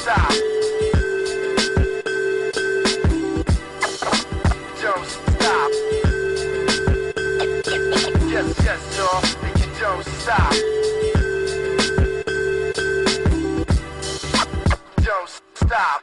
stop. Don't stop. Yes, yes, y'all, and you don't stop. Don't stop.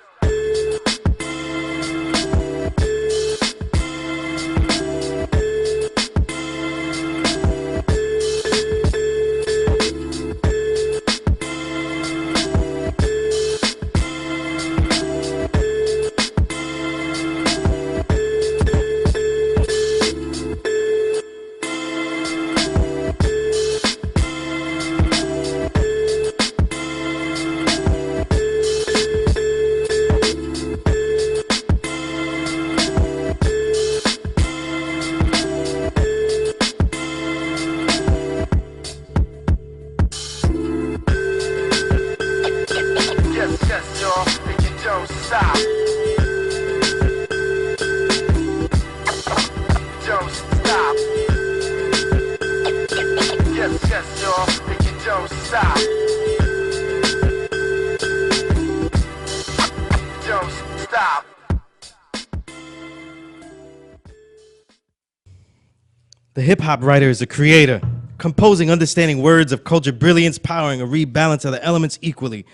The hip-hop writer is a creator, composing, understanding words of culture brilliance, powering a rebalance of the elements equally.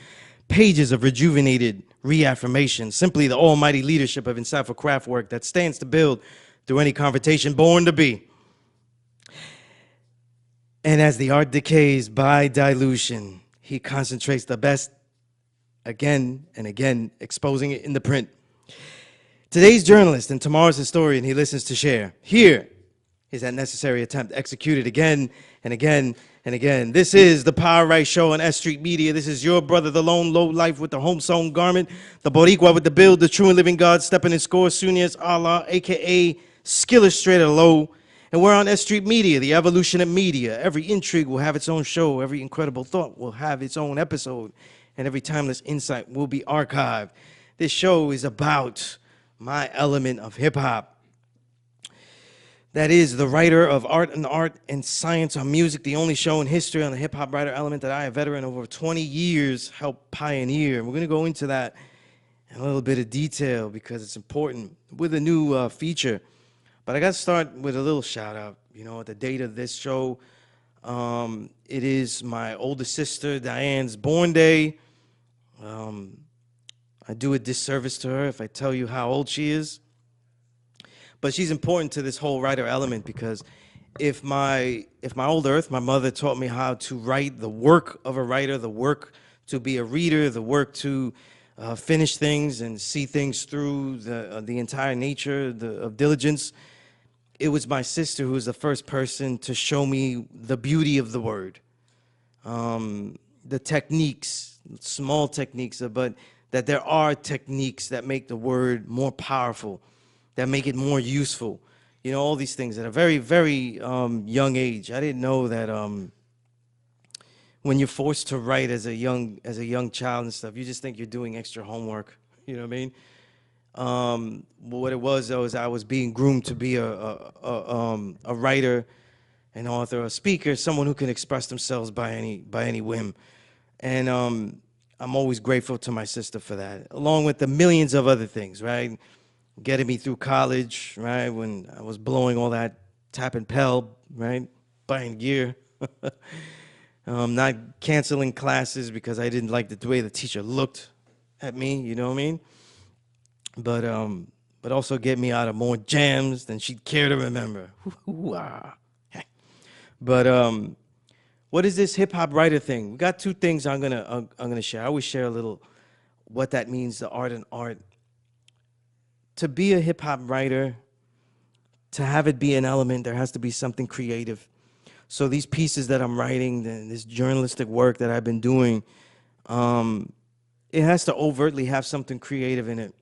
Pages of rejuvenated reaffirmation, simply the almighty leadership of insightful craft work that stands to build through any confrontation born to be. And as the art decays by dilution, he concentrates the best again and again, exposing it in the print. Today's journalist and tomorrow's historian he listens to share. Here is that necessary attempt executed again and again and again. This is the Power Right Show on S.STREET Media. This is your brother, the lone low life with the home-sewn garment, the Boricua with the build, the true and living God, stepping in score, Sunias Allah, a.k.a. Skillustrator Low. And we're on S.STREET Media, the evolution of media. Every intrigue will have its own show. Every incredible thought will have its own episode. And every timeless insight will be archived. This show is about my element of hip-hop. That is the writer of art and science on music, the only show in history on the hip-hop writer element that I, a veteran over 20 years, helped pioneer. We're going to go into that in a little bit of detail because it's important with a new feature. But I got to start with a little shout-out. You know, at the date of this show, it is my older sister, Diane's born day. I do a disservice to her if I tell you how old she is. But she's important to this whole writer element because if my old earth, my mother taught me how to write, the work of a writer, the work to be a reader, the work to finish things and see things through the entire nature of diligence, it was my sister who was the first person to show me the beauty of the word, the techniques, small techniques, but that there are techniques that make the word more powerful, that make it more useful. You know, all these things at a very, very young age. I didn't know that when you're forced to write as a young child and stuff, you just think you're doing extra homework. You know what I mean? What it was, though, is I was being groomed to be a writer, an author, a speaker, someone who can express themselves by any whim. And I'm always grateful to my sister for that, along with the millions of other things, right? Getting me through college, right, when I was blowing all that tap and Pell, right, buying gear, not canceling classes because I didn't like the way the teacher looked at me, you know what I mean? But also get me out of more jams than she'd care to remember. But what is this hip-hop writer thing? We got two things I'm gonna share. I always share a little what that means, the art and art. To be a hip-hop writer, to have it be an element, there has to be something creative. So these pieces that I'm writing, this journalistic work that I've been doing, it has to overtly have something creative in it.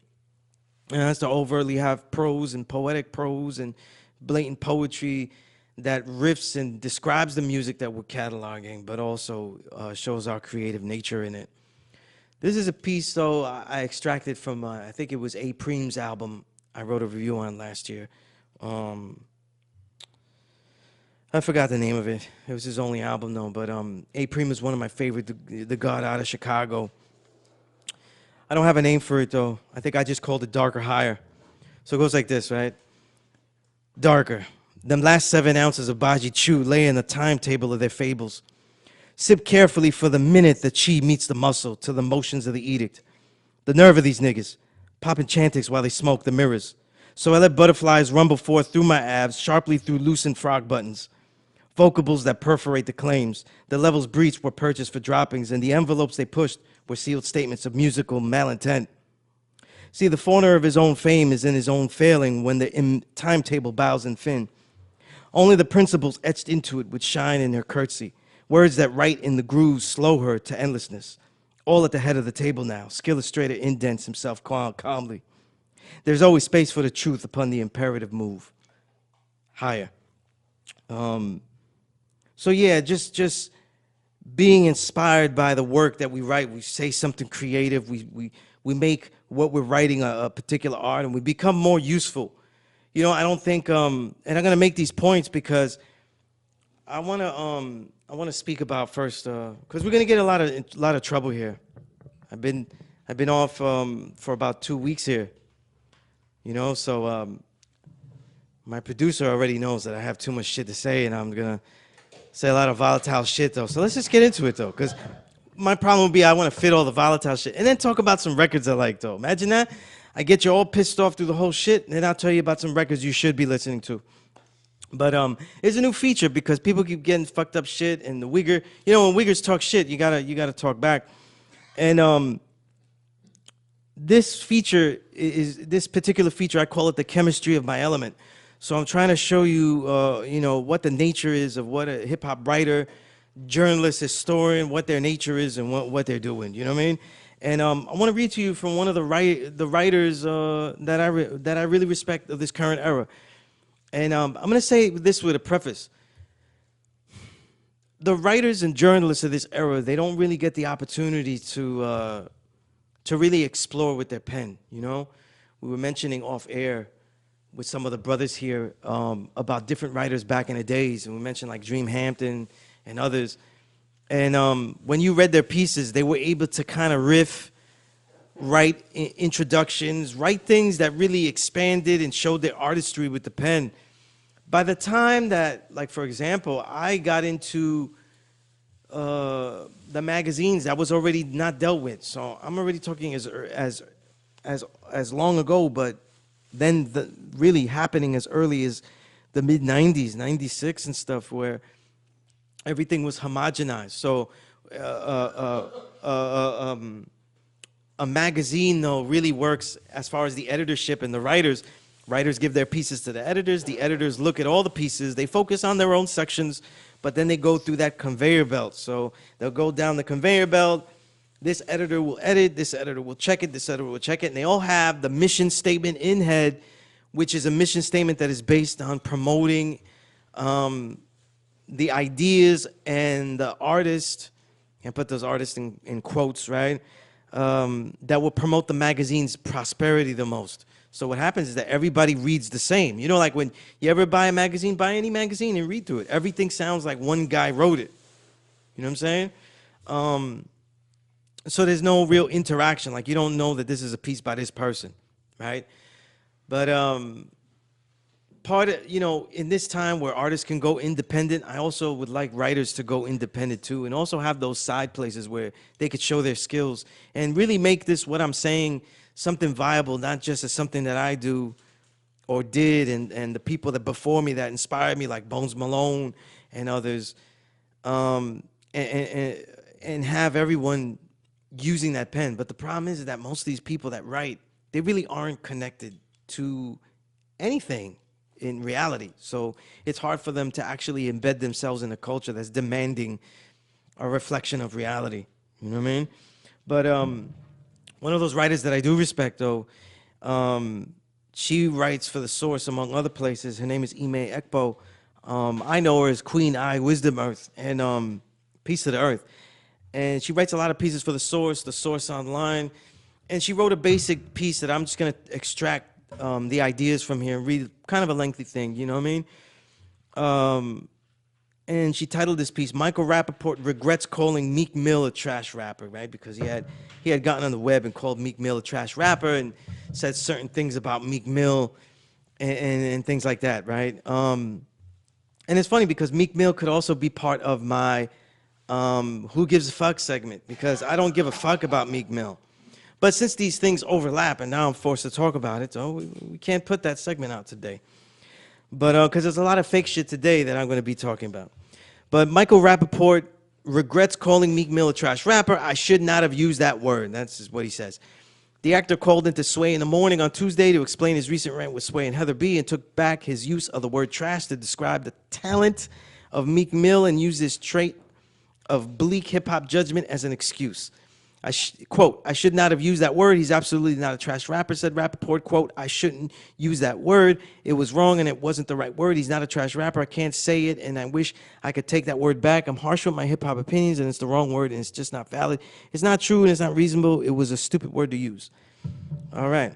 It has to overtly have prose and poetic prose and blatant poetry that riffs and describes the music that we're cataloging, but also shows our creative nature in it. This is a piece, though, I extracted from, I think it was A. Preem's album I wrote a review on last year. I forgot the name of it. It was his only album, though, but A. Preem is one of my favorite, the god out of Chicago. I don't have a name for it though. I think I just called it Darker Higher. So it goes like this, right? Darker. Them last 7 ounces of Baji Chew lay in the timetable of their fables. Sip carefully for the minute the chi meets the muscle to the motions of the edict. The nerve of these niggas, popping chantix while they smoke the mirrors. So I let butterflies rumble forth through my abs, sharply through loosened frog buttons. Vocables that perforate the claims. The levels breached were purchased for droppings, and the envelopes they pushed were sealed statements of musical malintent. See, the fauna of his own fame is in his own failing when the timetable bows and fin. Only the principles etched into it would shine in her curtsy. Words that write in the grooves slow her to endlessness. All at the head of the table now. Skill illustrator indents himself calmly. There's always space for the truth upon the imperative move. Higher. So yeah, just being inspired by the work that we write. We say something creative. We make what we're writing a particular art, and we become more useful. You know, I don't think, and I'm gonna make these points because I wanna speak about first, because we're gonna get a lot of trouble here. I've been off for about 2 weeks here. You know, so my producer already knows that I have too much shit to say, and I'm gonna say a lot of volatile shit though. So let's just get into it though, because my problem would be I want to fit all the volatile shit and then talk about some records I like though. Imagine that. I get you all pissed off through the whole shit, and then I'll tell you about some records you should be listening to. But it's a new feature because people keep getting fucked up shit, and the Uyghur, you know, when Uyghurs talk shit, you gotta talk back. And this particular feature, I call it the chemistry of my element. So I'm trying to show you, you know, what the nature is of what a hip hop writer, journalist, historian, what their nature is and what they're doing. You know what I mean? And I want to read to you from one of the writers that I really respect of this current era. And I'm going to say this with a preface. The writers and journalists of this era, they don't really get the opportunity to really explore with their pen. You know, we were mentioning off air with some of the brothers here about different writers back in the days, and we mentioned like Dream Hampton and others. And when you read their pieces, they were able to kind of riff, write introductions, write things that really expanded and showed their artistry with the pen. By the time that, like for example, I got into the magazines, that was already not dealt with. So I'm already talking as long ago, but then really happening as early as the mid 90s, 96 and stuff, where everything was homogenized. So a magazine though really works as far as the editorship and the writers. Writers give their pieces to the editors look at all the pieces, they focus on their own sections, but then they go through that conveyor belt. So they'll go down the conveyor belt, this editor will edit, this editor will check it, this editor will check it, and they all have the mission statement in head, which is a mission statement that is based on promoting the ideas and the artist, and put those artists in quotes, right? That will promote the magazine's prosperity the most. So what happens is that everybody reads the same. You know, like when you ever buy a magazine, buy any magazine and read through it. Everything sounds like one guy wrote it. You know what I'm saying? So there's no real interaction. Like you don't know that this is a piece by this person, right? But part of, you know, in this time where artists can go independent, I also would like writers to go independent too, and also have those side places where they could show their skills and really make this, what I'm saying, something viable, not just as something that I do or did, and the people that before me that inspired me, like Bones Malone and others, and have everyone using that pen. But the problem is that most of these people that write, they really aren't connected to anything in reality. So it's hard for them to actually embed themselves in a culture that's demanding a reflection of reality. You know what I mean? But one of those writers that I do respect, though, she writes for The Source, among other places. Her name is Ime Ekpo. I know her as Queen I, Wisdom Earth, and Peace to the Earth. And she writes a lot of pieces for The Source Online. And she wrote a basic piece that I'm just going to extract the ideas from here and read, kind of a lengthy thing, you know what I mean? And she titled this piece, Michael Rappaport regrets calling Meek Mill a trash rapper, right? Because he had gotten on the web and called Meek Mill a trash rapper and said certain things about Meek Mill and things like that, right? And it's funny because Meek Mill could also be part of my Who Gives a Fuck segment, because I don't give a fuck about Meek Mill. But since these things overlap and now I'm forced to talk about it, so we can't put that segment out today. But because there's a lot of fake shit today that I'm going to be talking about. But Michael Rappaport regrets calling Meek Mill a trash rapper. I should not have used that word. That's just what he says. The actor called into Sway in the Morning on Tuesday to explain his recent rant with Sway and Heather B. and took back his use of the word trash to describe the talent of Meek Mill and used this trait of bleak hip-hop judgment as an excuse. Quote, I should not have used that word. He's absolutely not a trash rapper, said Rappaport. Quote, I shouldn't use that word. It was wrong and it wasn't the right word. He's not a trash rapper. I can't say it and I wish I could take that word back. I'm harsh with my hip-hop opinions and it's the wrong word and it's just not valid. It's not true and it's not reasonable. It was a stupid word to use. All right.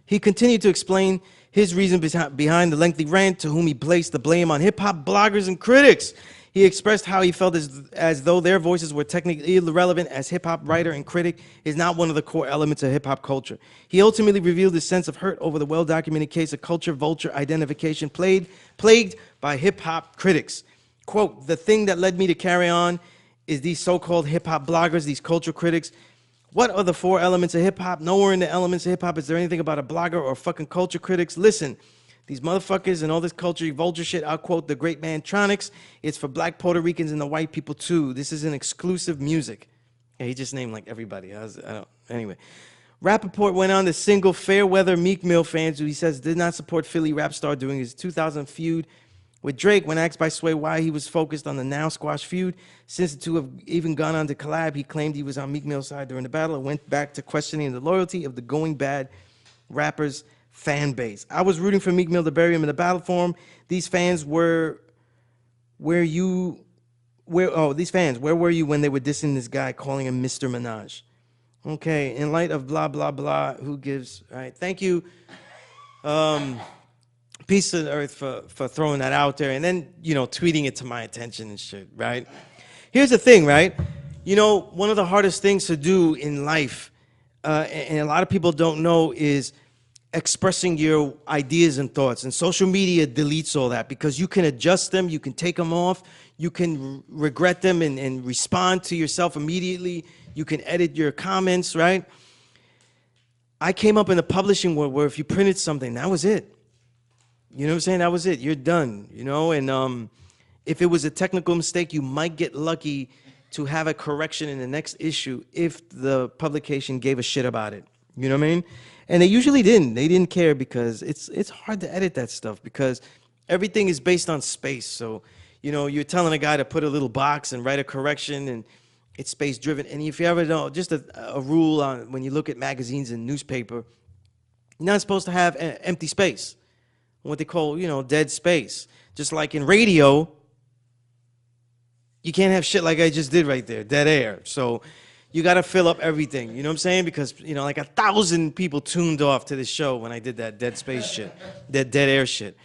He continued to explain his reason behind the lengthy rant, to whom he placed the blame on hip-hop bloggers and critics. He expressed how he felt as though their voices were technically irrelevant, as hip-hop writer and critic is not one of the core elements of hip-hop culture. He ultimately revealed his sense of hurt over the well-documented case of culture vulture identification plagued by hip-hop critics. Quote, the thing that led me to carry on is these so-called hip-hop bloggers, these culture critics. What are the four elements of hip-hop? Nowhere in the elements of hip-hop is there anything about a blogger or fucking culture critics. Listen, these motherfuckers and all this culture vulture shit, I'll quote the great man Tronics, it's for black Puerto Ricans and the white people too. This is an exclusive music. Yeah, he just named like everybody. Anyway. Rappaport went on to single fair weather Meek Mill fans who he says did not support Philly rap star during his 2000 feud with Drake. When asked by Sway why he was focused on the now squash feud, since the two have even gone on to collab, he claimed he was on Meek Mill's side during the battle and went back to questioning the loyalty of the Going Bad rappers' fan base. I was rooting for Meek Mill to bury him in the battle for him. These fans were where were you when they were dissing this guy, calling him Mr. Minaj? Okay, in light of blah, blah, blah, who gives, all right, thank you, Peace to the Earth for throwing that out there and then, tweeting it to my attention and shit, right? Here's the thing, right? One of the hardest things to do in life, and a lot of people don't know, is expressing your ideas and thoughts. And social media deletes all that because you can adjust them, you can take them off, you can regret them and respond to yourself immediately, you can edit your comments, right? I came up in the publishing world where if you printed something, that was it. You know what I'm saying? That was it. You're done, And if it was a technical mistake, you might get lucky to have a correction in the next issue if the publication gave a shit about it. You know what I mean? And they usually didn't. They didn't care because it's hard to edit that stuff because everything is based on space. So, you're telling a guy to put a little box and write a correction and it's space driven. And if you ever know, just a rule on when you look at magazines and newspaper, you're not supposed to have empty space. What they call, dead space. Just like in radio, you can't have shit like I just did right there, dead air. So you got to fill up everything, you know what I'm saying? Because, like 1,000 people tuned off to this show when I did that dead space shit, that dead air shit.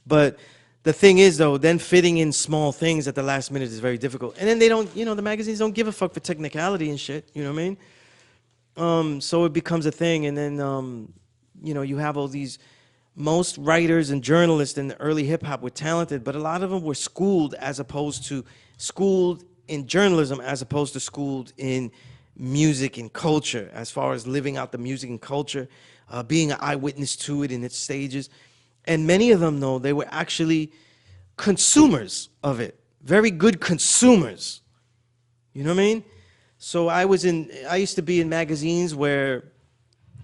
But the thing is, though, then fitting in small things at the last minute is very difficult. And then they don't, the magazines don't give a fuck for technicality and shit, you know what I mean? So it becomes a thing, and then, you have all these. Most writers and journalists in the early hip-hop were talented, but a lot of them were schooled in journalism as opposed to schooled in music and culture, as far as living out the music and culture, being an eyewitness to it in its stages. And many of them, though, they were actually consumers of it, very good consumers. You know what I mean? So I used to be in magazines where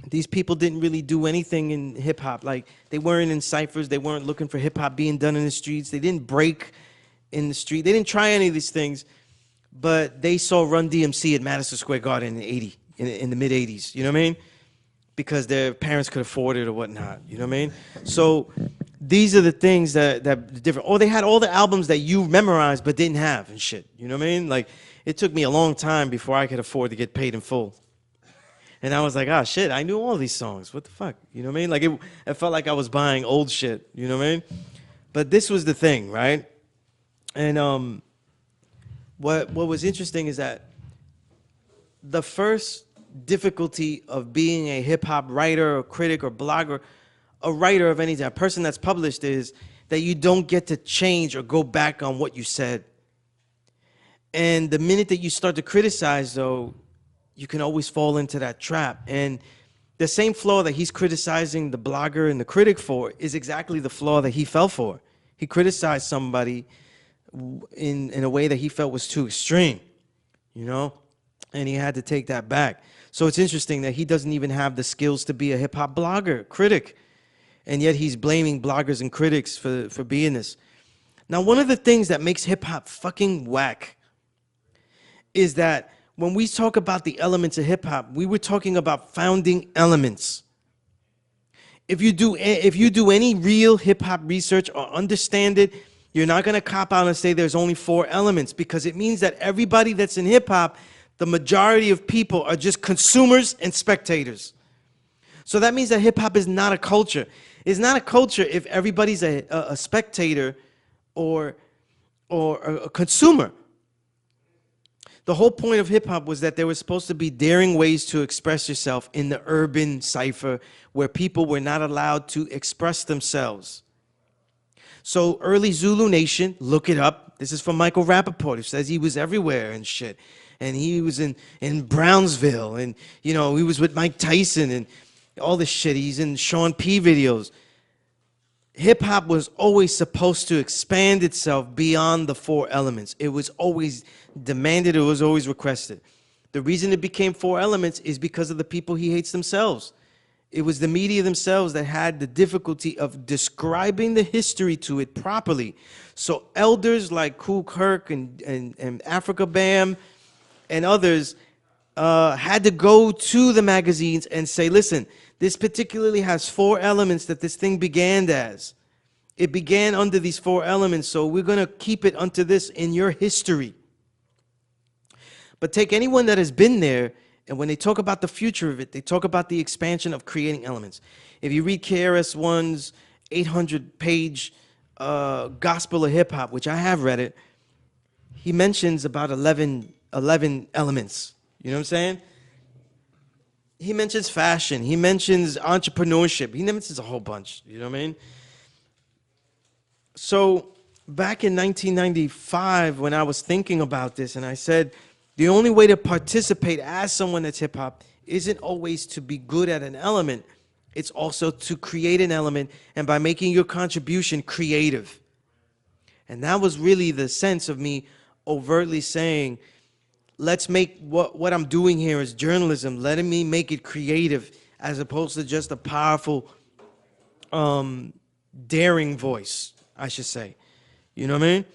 these people didn't really do anything in hip-hop. Like, they weren't in ciphers. They weren't looking for hip-hop being done in the streets. They didn't break in the street. They didn't try any of these things. But they saw Run DMC at Madison Square Garden in the mid-'80s. You know what I mean? Because their parents could afford it or whatnot. You know what I mean? So these are the things that different. Or they had all the albums that you memorized but didn't have and shit. You know what I mean? Like, it took me a long time before I could afford to get paid in full. And I was like, ah, shit, I knew all these songs. What the fuck? You know what I mean? Like, it felt like I was buying old shit. You know what I mean? But this was the thing, right? And what was interesting is that the first difficulty of being a hip hop writer or critic or blogger, a writer of any type, a person that's published, is that you don't get to change or go back on what you said. And the minute that you start to criticize, though, you can always fall into that trap. And the same flaw that he's criticizing the blogger and the critic for is exactly the flaw that he fell for. He criticized somebody in a way that he felt was too extreme, you know? And he had to take that back. So it's interesting that he doesn't even have the skills to be a hip hop blogger, critic. And yet he's blaming bloggers and critics for being this. Now, one of the things that makes hip hop fucking whack is that when we talk about the elements of hip hop, we were talking about founding elements. If you do any real hip hop research or understand it, you're not going to cop out and say there's only 4 elements, because it means that everybody that's in hip hop, the majority of people are just consumers and spectators. So that means that hip hop is not a culture. It's not a culture if everybody's a spectator or a consumer. The whole point of hip hop was that there was supposed to be daring ways to express yourself in the urban cipher where people were not allowed to express themselves. So early Zulu Nation, look it up. This is from Michael Rappaport, who says he was everywhere and shit. And he was in Brownsville, and you know, he was with Mike Tyson and all this shit. He's in Sean P videos. Hip hop was always supposed to expand itself beyond the 4 elements. It was always demanded, it was always requested. The reason it became 4 elements is because of the people he hates themselves. It was the media themselves that had the difficulty of describing the history to it properly. So elders like Kool Herc and Africa Bam and others had to go to the magazines and say, listen, this particularly has 4 elements that this thing began as. It began under these 4 elements, so we're going to keep it unto this in your history. But take anyone that has been there, and when they talk about the future of it, they talk about the expansion of creating elements. If you read KRS-One's 800-page Gospel of Hip Hop, which I have read it, he mentions about 11 elements. You know what I'm saying? He mentions fashion. He mentions entrepreneurship. He mentions a whole bunch. You know what I mean? So back in 1995, when I was thinking about this, and I said, the only way to participate as someone that's hip-hop isn't always to be good at an element. It's also to create an element, and by making your contribution creative. And that was really the sense of me overtly saying, let's make what I'm doing here as journalism, letting me make it creative as opposed to just a powerful, daring voice, I should say. You know what I mean?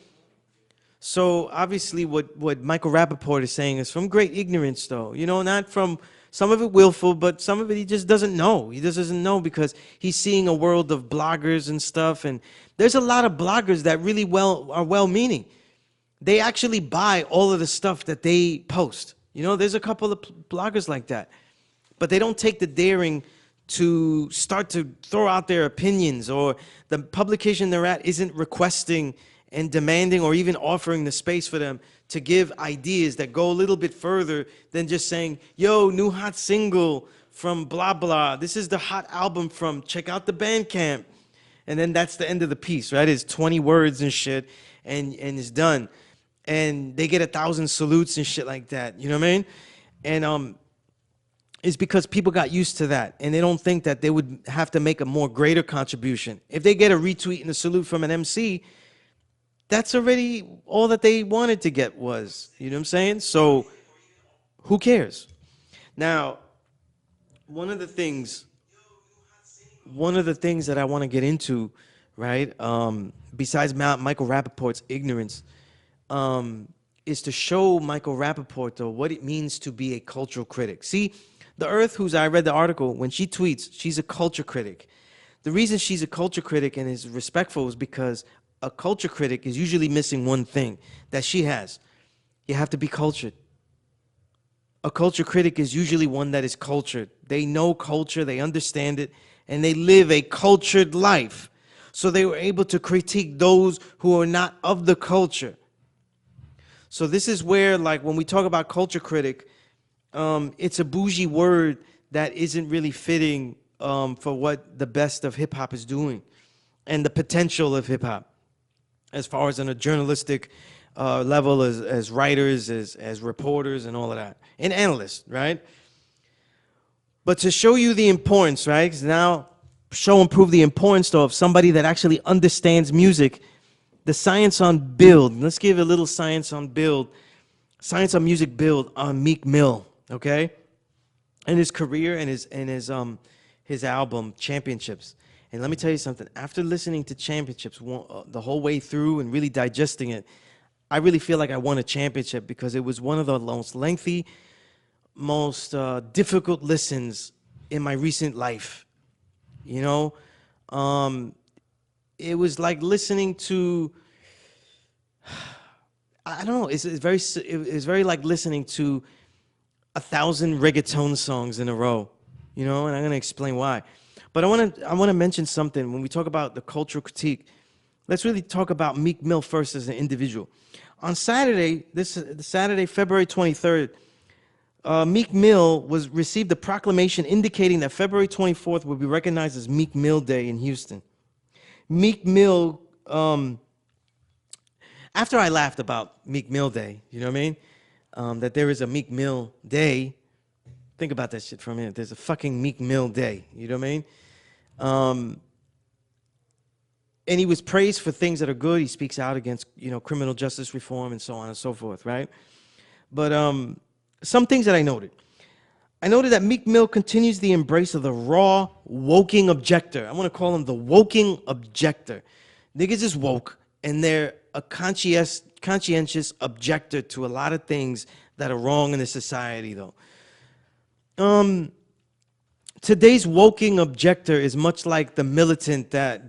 So obviously what Michael Rappaport is saying is from great ignorance, though. You know, not from some of it willful, but some of it he just doesn't know. He just doesn't know because he's seeing a world of bloggers and stuff. And there's a lot of bloggers that really are well-meaning. They actually buy all of the stuff that they post. You know, there's a couple of bloggers like that. But they don't take the daring to start to throw out their opinions, or the publication they're at isn't requesting and demanding or even offering the space for them to give ideas that go a little bit further than just saying, yo, new hot single from blah, blah. This is the hot album from, check out the Bandcamp. And then that's the end of the piece, right? It's 20 words and shit, and it's done. And they get 1,000 salutes and shit like that. You know what I mean? And it's because people got used to that, and they don't think that they would have to make a more greater contribution. If they get a retweet and a salute from an MC, that's already all that they wanted to get was. You know what I'm saying? So who cares? Now, one of the things that I want to get into, right, besides Michael Rappaport's ignorance, is to show Michael Rappaport, though, what it means to be a cultural critic. See, the Earth, I read the article, when she tweets, she's a culture critic. The reason she's a culture critic and is respectful is because a culture critic is usually missing one thing that she has. You have to be cultured. A culture critic is usually one that is cultured. They know culture, they understand it, and they live a cultured life. So they were able to critique those who are not of the culture. So this is where, like, when we talk about culture critic, it's a bougie word that isn't really fitting for what the best of hip hop is doing and the potential of hip hop, as far as on a journalistic level, as writers, as reporters, and all of that, and analysts, right? But to show you the importance, right? 'Cause now show and prove the importance of somebody that actually understands music. The science on build. Let's give a little science on build. Science on music build on Meek Mill, okay? And his career and his album Championships. And let me tell you something. After listening to Championships the whole way through and really digesting it, I really feel like I won a championship, because it was one of the most lengthy, most difficult listens in my recent life. You know, it was like listening to, I don't know, it's very like listening to 1,000 reggaeton songs in a row, you know, and I'm gonna explain why. But I wanna mention something. When we talk about the cultural critique, let's really talk about Meek Mill first as an individual. On Saturday, Saturday, February 23rd, Meek Mill received a proclamation indicating that February 24th would be recognized as Meek Mill Day in Houston. Meek Mill, after I laughed about Meek Mill Day, you know what I mean? That there is a Meek Mill Day. Think about that shit for a minute. There's a fucking Meek Mill Day, you know what I mean? And he was praised for things that are good. He speaks out against, you know, criminal justice reform and so on and so forth, right? But some things that I noted. I noted that Meek Mill continues the embrace of the raw, woking objector. I want to call him the woking objector. Niggas is woke, and they're a conscientious objector to a lot of things that are wrong in the society, though. Today's woking objector is much like the militant that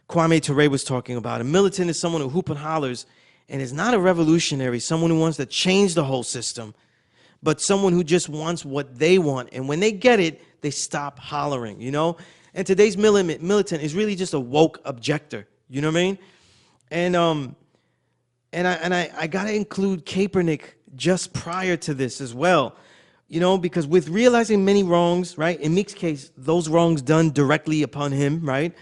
Kwame Ture was talking about. A militant is someone who hoop and hollers and is not a revolutionary, someone who wants to change the whole system, but someone who just wants what they want. And when they get it, they stop hollering, you know? And today's militant is really just a woke objector, you know what I mean? And I gotta include Kaepernick just prior to this as well. You know, because with realizing many wrongs, right? In Meek's case, those wrongs done directly upon him, right?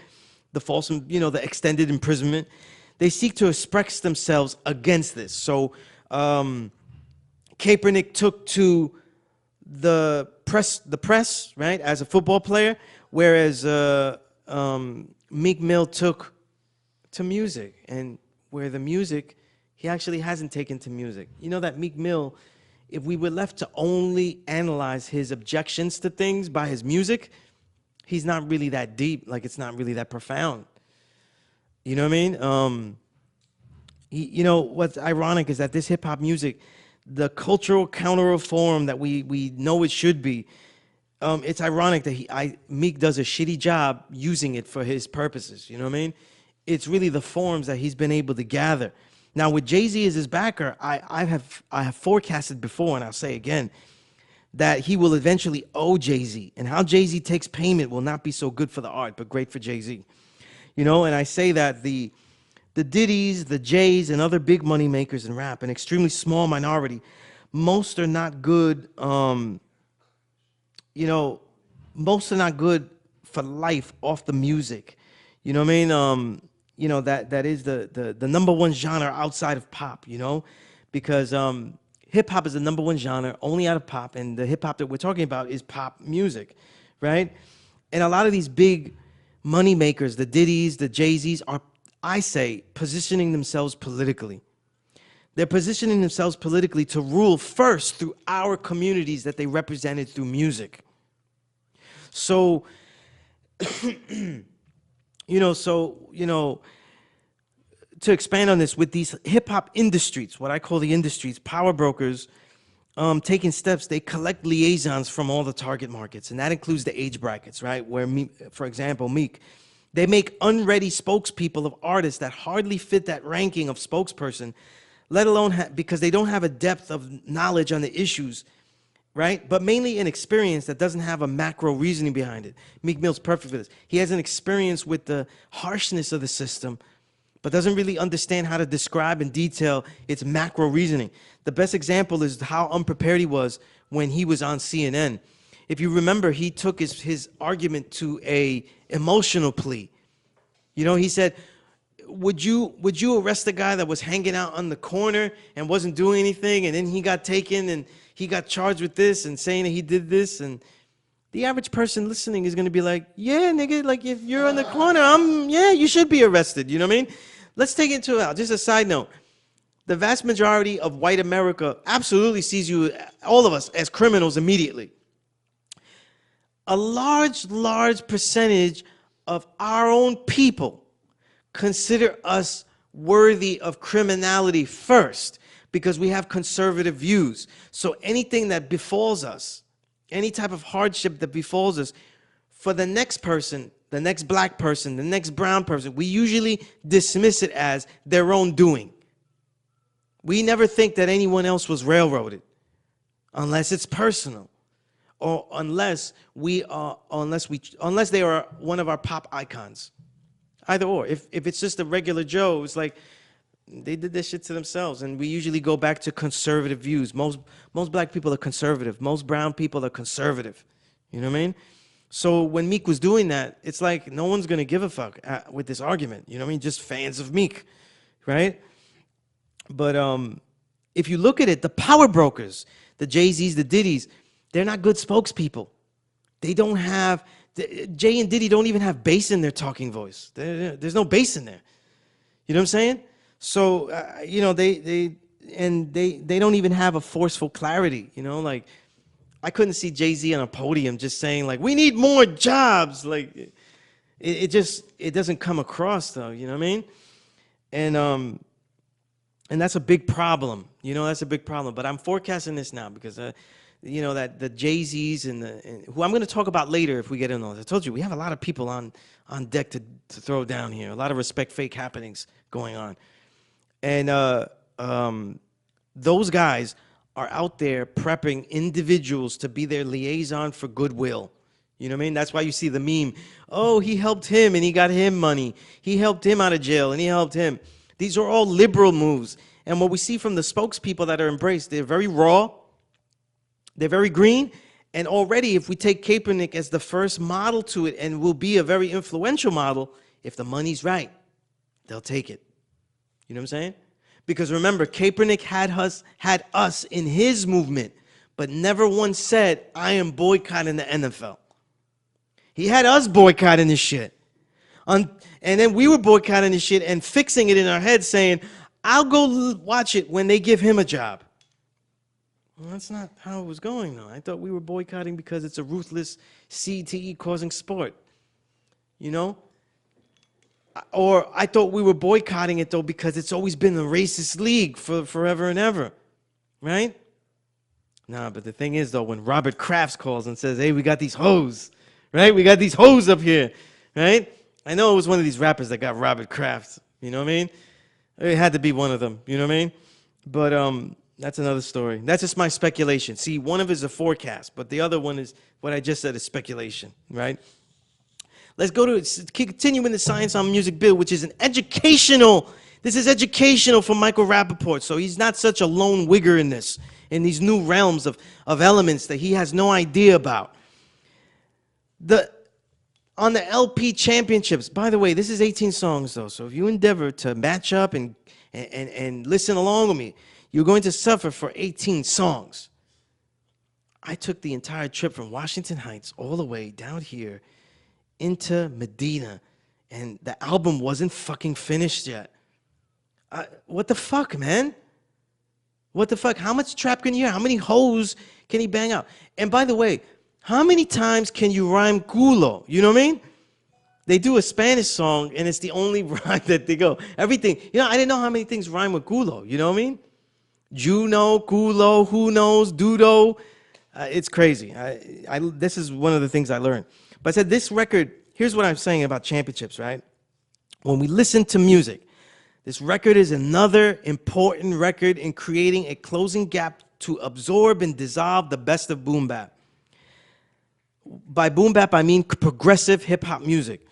The false, you know, the extended imprisonment. They seek to express themselves against this. So Kaepernick took to the press, right, as a football player, whereas Meek Mill took to music, and where the music, he actually hasn't taken to music. You know that Meek Mill, if we were left to only analyze his objections to things by his music, he's not really that deep. Like, it's not really that profound. You know what I mean? You know, what's ironic is that this hip hop music, the cultural counter reform that we know it should be, it's ironic that Meek does a shitty job using it for his purposes. You know what I mean? It's really the forms that he's been able to gather. Now, with Jay-Z as his backer, I have forecasted before, and I'll say again, that he will eventually owe Jay-Z. And how Jay-Z takes payment will not be so good for the art, but great for Jay-Z. You know, and I say that the Diddy's, the Jays, and other big money makers in rap, an extremely small minority, most are not good, you know, most are not good for life off the music. You know what I mean? You know, that is the number one genre outside of pop, you know, because hip-hop is the number one genre only out of pop, and the hip-hop that we're talking about is pop music, right? And a lot of these big money makers, the Diddy's, the Jay-Z's, are, I say, positioning themselves politically. They're positioning themselves politically to rule first through our communities that they represented through music. So, you know, to expand on this, with these hip-hop industries, what I call the industries, power brokers, taking steps, they collect liaisons from all the target markets, and that includes the age brackets, right? Where, for example, Meek, they make unready spokespeople of artists that hardly fit that ranking of spokesperson, let alone because they don't have a depth of knowledge on the issues, right? But mainly an experience that doesn't have a macro reasoning behind it. Meek Mill's perfect for this. He has an experience with the harshness of the system, but doesn't really understand how to describe in detail its macro reasoning. The best example is how unprepared he was when he was on CNN. If you remember, he took his argument to a emotional plea. You know, he said, would you arrest the guy that was hanging out on the corner and wasn't doing anything, and then he got taken and he got charged with this and saying that he did this? And the average person listening is going to be like, yeah, nigga, like if you're on the corner, yeah, you should be arrested. You know what I mean? Let's take it into account. Just a side note. The vast majority of white America absolutely sees you, all of us, as criminals immediately. A large percentage of our own people consider us worthy of criminality first because we have conservative views. So anything that befalls us, any type of hardship that befalls us, for the next person, the next black person, the next brown person, we usually dismiss it as their own doing. We never think that anyone else was railroaded unless it's personal, or unless they are one of our pop icons. Either or. If it's just a regular Joe, it's like they did this shit to themselves, and we usually go back to conservative views. Most black people are conservative. Most brown people are conservative. You know what I mean? So when Meek was doing that, it's like no one's gonna give a fuck with this argument. You know what I mean? Just fans of Meek, right? But if you look at it, the power brokers, the Jay-Z's, the Diddy's, they're not good spokespeople. They don't have, Jay and Diddy don't even have bass in their talking voice. There's no bass in there. You know what I'm saying? So, you know, they don't even have a forceful clarity, you know? Like, I couldn't see Jay-Z on a podium just saying, like, we need more jobs. Like, it doesn't come across, though, you know what I mean? And that's a big problem. You know, that's a big problem. But I'm forecasting this now because, you know, that the Jay-Z's and who I'm going to talk about later if we get in on this. I told you, we have a lot of people on deck to throw down here. A lot of respect fake happenings going on. And those guys are out there prepping individuals to be their liaison for goodwill. You know what I mean? That's why you see the meme, oh, he helped him and he got him money. He helped him out of jail and he helped him. These are all liberal moves. And what we see from the spokespeople that are embraced, they're very raw, they're very green, and already if we take Kaepernick as the first model to it and will be a very influential model, if the money's right, they'll take it. You know what I'm saying? Because remember, Kaepernick had us in his movement, but never once said, I am boycotting the NFL. He had us boycotting this shit. And then we were boycotting this shit and fixing it in our heads saying, I'll go watch it when they give him a job. Well, that's not how it was going, though. I thought we were boycotting because it's a ruthless CTE causing sport. You know? Or I thought we were boycotting it, though, because it's always been a racist league for forever and ever. Right? Nah, but the thing is, though, when Robert Kraft calls and says, hey, we got these hoes, right? We got these hoes up here, right? I know it was one of these rappers that got Robert Kraft, you know what I mean? It had to be one of them, you know what I mean? But that's another story. That's just my speculation. See, one of it is a forecast, but the other one is what I just said is speculation, right? Let's go to continuing the Science on Music bill, which is an educational, this is educational for Michael Rappaport, so he's not such a lone wigger in this, in these new realms of elements that he has no idea about. On the LP championships, by the way, this is 18 songs, though, so if you endeavor to match up and listen along with me, you're going to suffer for 18 songs. I took the entire trip from Washington Heights all the way down here into Medina, and the album wasn't fucking finished yet. What the fuck, man? What the fuck? How much trap can you hear? How many hoes can he bang out? And by the way, how many times can you rhyme culo? You know what I mean? They do a Spanish song, and it's the only rhyme that they go. Everything. You know, I didn't know how many things rhyme with culo. You know what I mean? Juno, culo, who knows, dudo. It's crazy. This is one of the things I learned. But I said this record, here's what I'm saying about championships, right? When we listen to music, This record is another important record in creating a closing gap to absorb and dissolve the best of boom bap. By boom bap, I mean progressive hip hop music.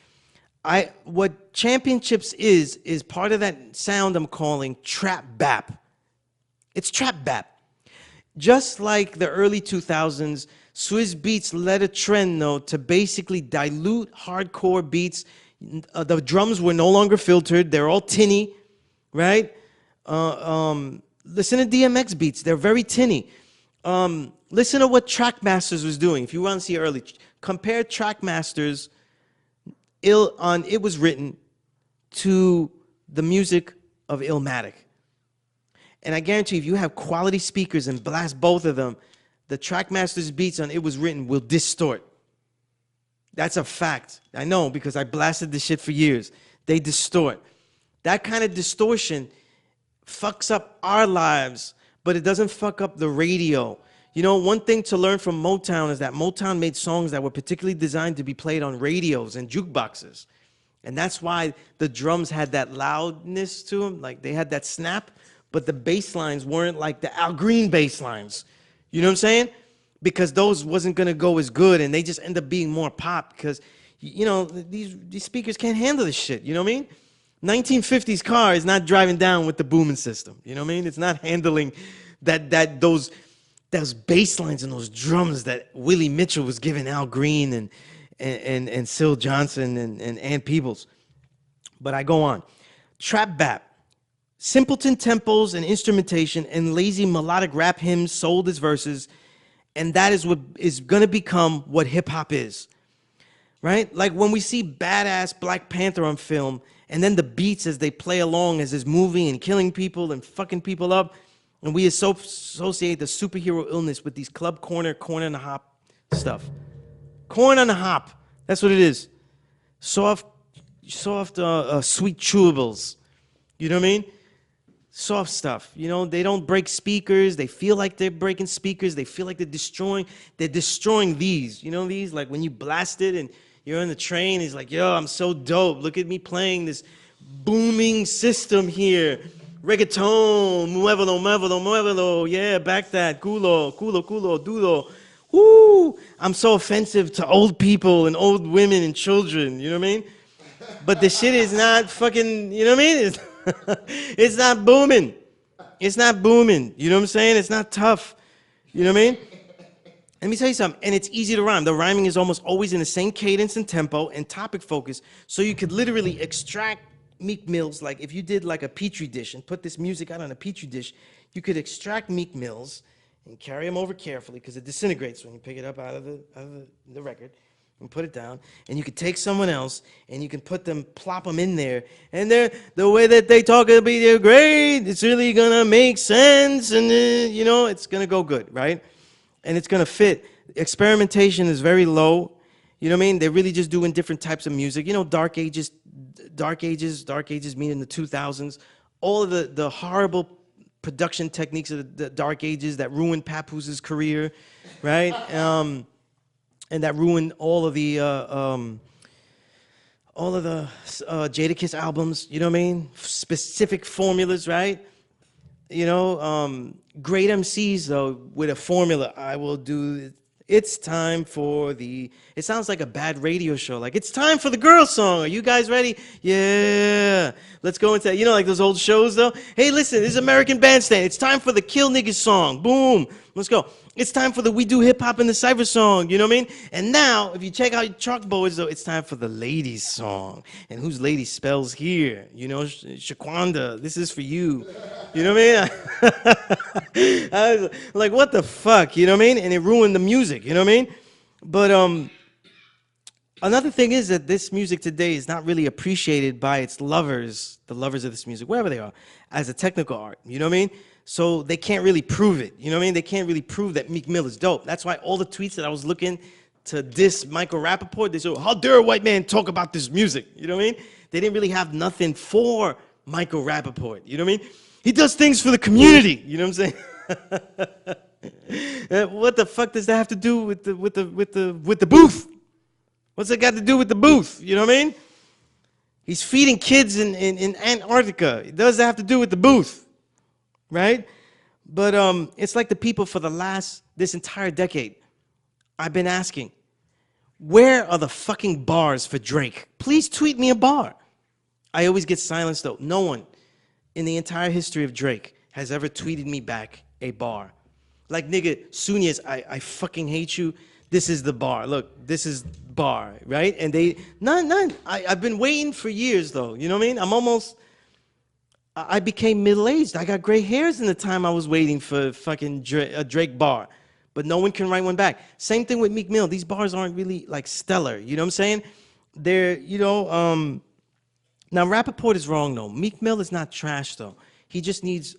What Championships is part of that sound I'm calling trap bap. It's trap bap. Just like the early 2000s, Swizz Beatz led a trend, though, to basically dilute hardcore beats. The drums were no longer filtered. They're all tinny, right? Listen to DMX beats. They're very tinny. Listen to what Trackmasters was doing. If you want to see early, compare Trackmasters on It Was Written to the music of Illmatic. And I guarantee if you have quality speakers and blast both of them, the Trackmasters beats on It Was Written will distort. That's a fact. I know because I blasted this shit for years. They distort. That kind of distortion fucks up our lives, but it doesn't fuck up the radio. You know, one thing to learn from Motown is that Motown made songs that were particularly designed to be played on radios and jukeboxes. And that's why the drums had that loudness to them, like they had that snap, but the bass lines weren't like the Al Green bass lines. You know what I'm saying? Because those wasn't going to go as good, and they just end up being more pop because, you know, these speakers can't handle this shit. You know what I mean? 1950s car is not driving down with the booming system. You know what I mean? It's not handling those bass lines and those drums that Willie Mitchell was giving Al Green and Syl Johnson and Ann Peebles. But I go on. Trap bap. Simpleton tempos and instrumentation and lazy melodic rap hymns sold as verses, and that is what is going to become what hip-hop is, right? Like when we see badass Black Panther on film, and then the beats as they play along as it's moving and killing people and fucking people up, and we associate the superhero illness with these club corn on the hop stuff. Corn on the hop, that's what it is. Soft, sweet chewables, you know what I mean? Soft stuff, you know, they don't break speakers. They feel like they're breaking speakers. They feel like they're destroying these, you know, these, like when you blast it and you're on the train, it's like, yo, I'm so dope. Look at me playing this booming system here. Reggaeton, muévelo, yeah, back that, culo, duro. Woo, I'm so offensive to old people and old women and children, you know what I mean? But the shit is not fucking, you know what I mean? It's not booming. It's not booming. You know what I'm saying? It's not tough. You know what I mean? Let me tell you something. And it's easy to rhyme. The rhyming is almost always in the same cadence and tempo and topic focus. So you could literally extract Meek Mill's, like if you did like a Petri dish and put this music out on a Petri dish, you could extract Meek Mill's and carry them over carefully because it disintegrates when you pick it up out of the record. And put it down, and you could take someone else, and you can plop them in there, and the way that they talk, they're great. It's really gonna make sense, and you know, it's gonna go good, right? And it's gonna fit. Experimentation is very low. You know what I mean? They're really just doing different types of music. You know, dark ages meaning the 2000s. All of the horrible production techniques of the dark ages that ruined Papoose' career, right? And that ruined all of the Jadakiss albums, you know what I mean? Specific formulas, right? You know, great MCs, though, with a formula. I will do, it's time for the, it sounds like a bad radio show. Like, it's time for the girl song. Are you guys ready? Yeah. Let's go into, you know, like those old shows, though. Hey, listen, this is American Bandstand. It's time for the Kill Niggas song. Boom. Let's go. It's time for the We Do Hip Hop in the Cypher song, you know what I mean? And now, if you check out your chalkboards, though, it's time for the ladies song. And whose lady spells here? You know, Shaquanda, this is for you. You know what I mean? I was like, what the fuck, you know what I mean? And it ruined the music, you know what I mean? But another thing is that this music today is not really appreciated by its lovers, the lovers of this music, wherever they are, as a technical art, you know what I mean? So they can't really prove it. You know what I mean? They can't really prove that Meek Mill is dope. That's why all the tweets that I was looking to diss Michael Rappaport, they said, how dare a white man talk about this music? You know what I mean? They didn't really have nothing for Michael Rappaport. You know what I mean? He does things for the community. You know what I'm saying? What the fuck does that have to do with the booth? What's it got to do with the booth? You know what I mean? He's feeding kids in Antarctica. It doesn't have to do with the booth, right? But it's like the people for this entire decade, I've been asking, where are the fucking bars for Drake? Please tweet me a bar. I always get silenced though. No one in the entire history of Drake has ever tweeted me back a bar. Like, nigga, Sunyas, I fucking hate you. This is the bar. Look, this is bar, right? And none. I've been waiting for years though. You know what I mean? I became middle-aged. I got gray hairs in the time I was waiting for fucking a Drake bar. But no one can write one back. Same thing with Meek Mill. These bars aren't really like stellar. You know what I'm saying? They're, now Rappaport is wrong though. Meek Mill is not trash though. He just needs,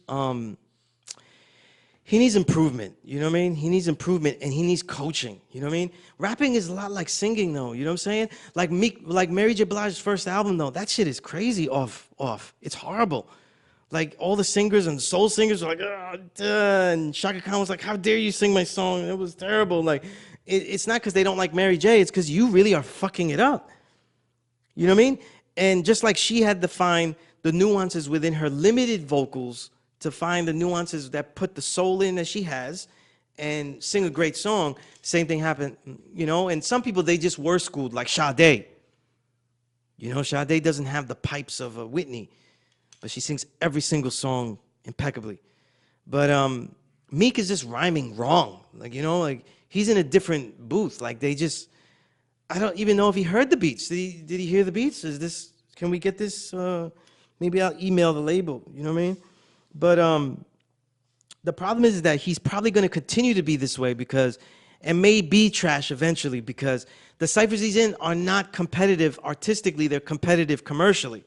he needs improvement. You know what I mean? He needs improvement and he needs coaching. You know what I mean? Rapping is a lot like singing though. You know what I'm saying? Like Mary J. Blige's first album though. That shit is crazy off. It's horrible. Like, all the singers and soul singers were like, and Shaka Khan was like, how dare you sing my song? It was terrible. Like, it's not because they don't like Mary J. It's because you really are fucking it up. You know what I mean? And just like she had to find the nuances within her limited vocals to find the nuances that put the soul in that she has and sing a great song, same thing happened, And some people, they just were schooled, like Sade. Sade doesn't have the pipes of Whitney, but she sings every single song impeccably. But Meek is just rhyming wrong. Like, he's in a different booth. Like, I don't even know if he heard the beats. Did he hear the beats? Can we get this? Maybe I'll email the label, you know what I mean? But the problem is that he's probably going to continue to be this way and may be trash eventually, because the ciphers he's in are not competitive artistically, they're competitive commercially.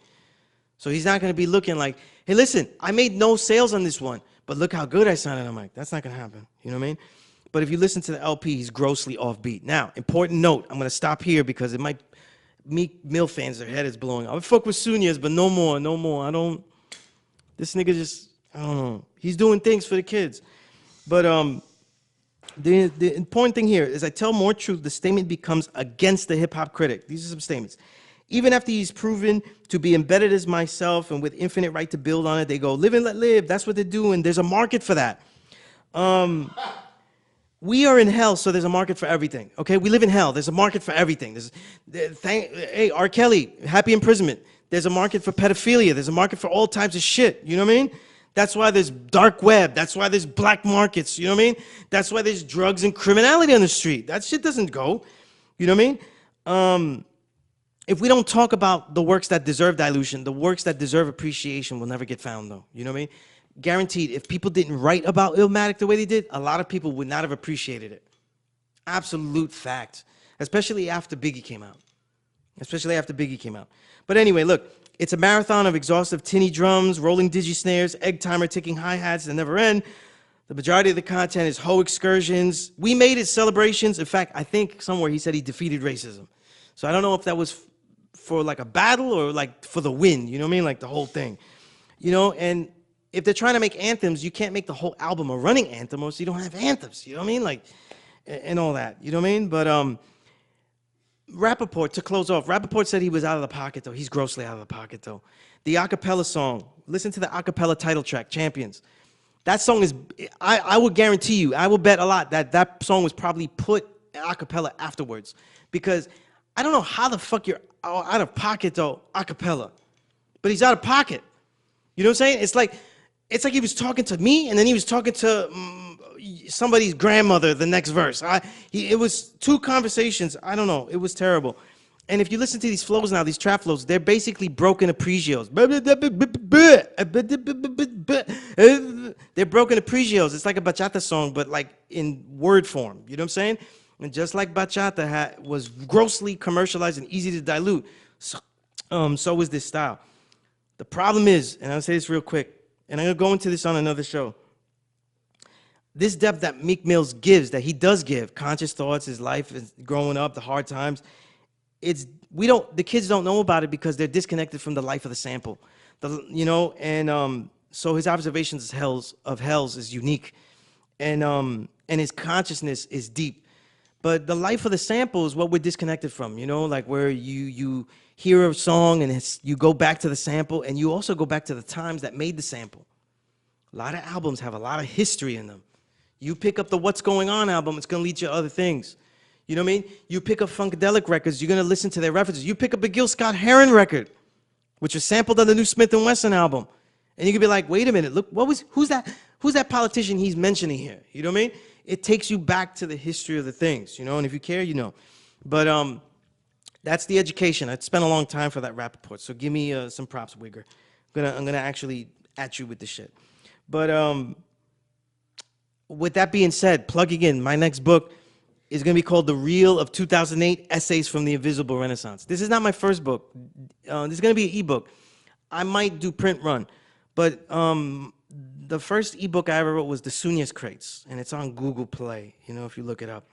So he's not going to be looking like, hey, listen, I made no sales on this one, but look how good I sounded. I'm like, that's not going to happen. You know what I mean? But if you listen to the LP, he's grossly offbeat. Now, important note, I'm going to stop here because it might, Meek Mill fans, their head is blowing up. I fuck with Sunyas, but no more. This nigga just, I don't know. He's doing things for the kids. But the important thing here is I tell more truth, the statement becomes against the hip-hop critic. These are some statements. Even after he's proven to be embedded as myself and with infinite right to build on it, they go, live and let live. That's what they're doing. There's a market for that. We are in hell, so there's a market for everything. Okay, we live in hell. There's a market for everything. Hey, R. Kelly, happy imprisonment. There's a market for pedophilia. There's a market for all types of shit. You know what I mean? That's why there's dark web. That's why there's black markets. You know what I mean? That's why there's drugs and criminality on the street. That shit doesn't go. You know what I mean? If we don't talk about the works that deserve dilution, the works that deserve appreciation will never get found, though. You know what I mean? Guaranteed, if people didn't write about Illmatic the way they did, a lot of people would not have appreciated it. Absolute fact. Especially after Biggie came out. But anyway, look, it's a marathon of exhaustive tinny drums, rolling digi snares, egg timer ticking hi-hats that never end. The majority of the content is hoe excursions. We made it celebrations. In fact, I think somewhere he said he defeated racism. So I don't know if that was for like a battle or like for the win, you know what I mean? Like the whole thing, and if they're trying to make anthems, you can't make the whole album a running anthem or so you don't have anthems, you know what I mean? Like, and all that, you know what I mean? But Rappaport, to close off, Rappaport said he was out of the pocket though. He's grossly out of the pocket though. The acapella song, listen to the acapella title track, Champions. That song is, I would guarantee you, I will bet a lot that song was probably put acapella afterwards, because I don't know how the fuck you're out of pocket though, acapella. But he's out of pocket. You know what I'm saying? It's like he was talking to me and then he was talking to somebody's grandmother the next verse. It was two conversations. I don't know. It was terrible. And if you listen to these flows now, these trap flows, they're basically broken apprecios. They're broken apprecios. It's like a bachata song, but like in word form. You know what I'm saying? And just like bachata was grossly commercialized and easy to dilute, so is this style. The problem is, and I'll say this real quick, and I'm going to go into this on another show, this depth that Meek Mills gives, that he does give, conscious thoughts, his life, his growing up, the hard times, the kids don't know about it because they're disconnected from the life of the sample. So his observations of hells is unique, and his consciousness is deep. But the life of the sample is what we're disconnected from, you know, like where you hear a song and you go back to the sample and you also go back to the times that made the sample. A lot of albums have a lot of history in them. You pick up the What's Going On album, it's gonna lead you to other things. You know what I mean? You pick up Funkadelic records, you're gonna listen to their references. You pick up a Gil Scott-Heron record, which was sampled on the new Smith & Wesson album. And you could be like, wait a minute, look, who's that politician he's mentioning here? You know what I mean? It takes you back to the history of the things, you know, and if you care, you know. But that's the education. I spent a long time for that rap report, so give me some props, Wigger. I'm gonna actually at you with this shit. But with that being said, plugging in, my next book is gonna be called The Reel of 2008 Essays from the Invisible Renaissance. This is not my first book. This is gonna be an ebook. I might do print run, but the first ebook I ever wrote was The Sunyas Crates, and it's on Google Play, you know, if you look it up.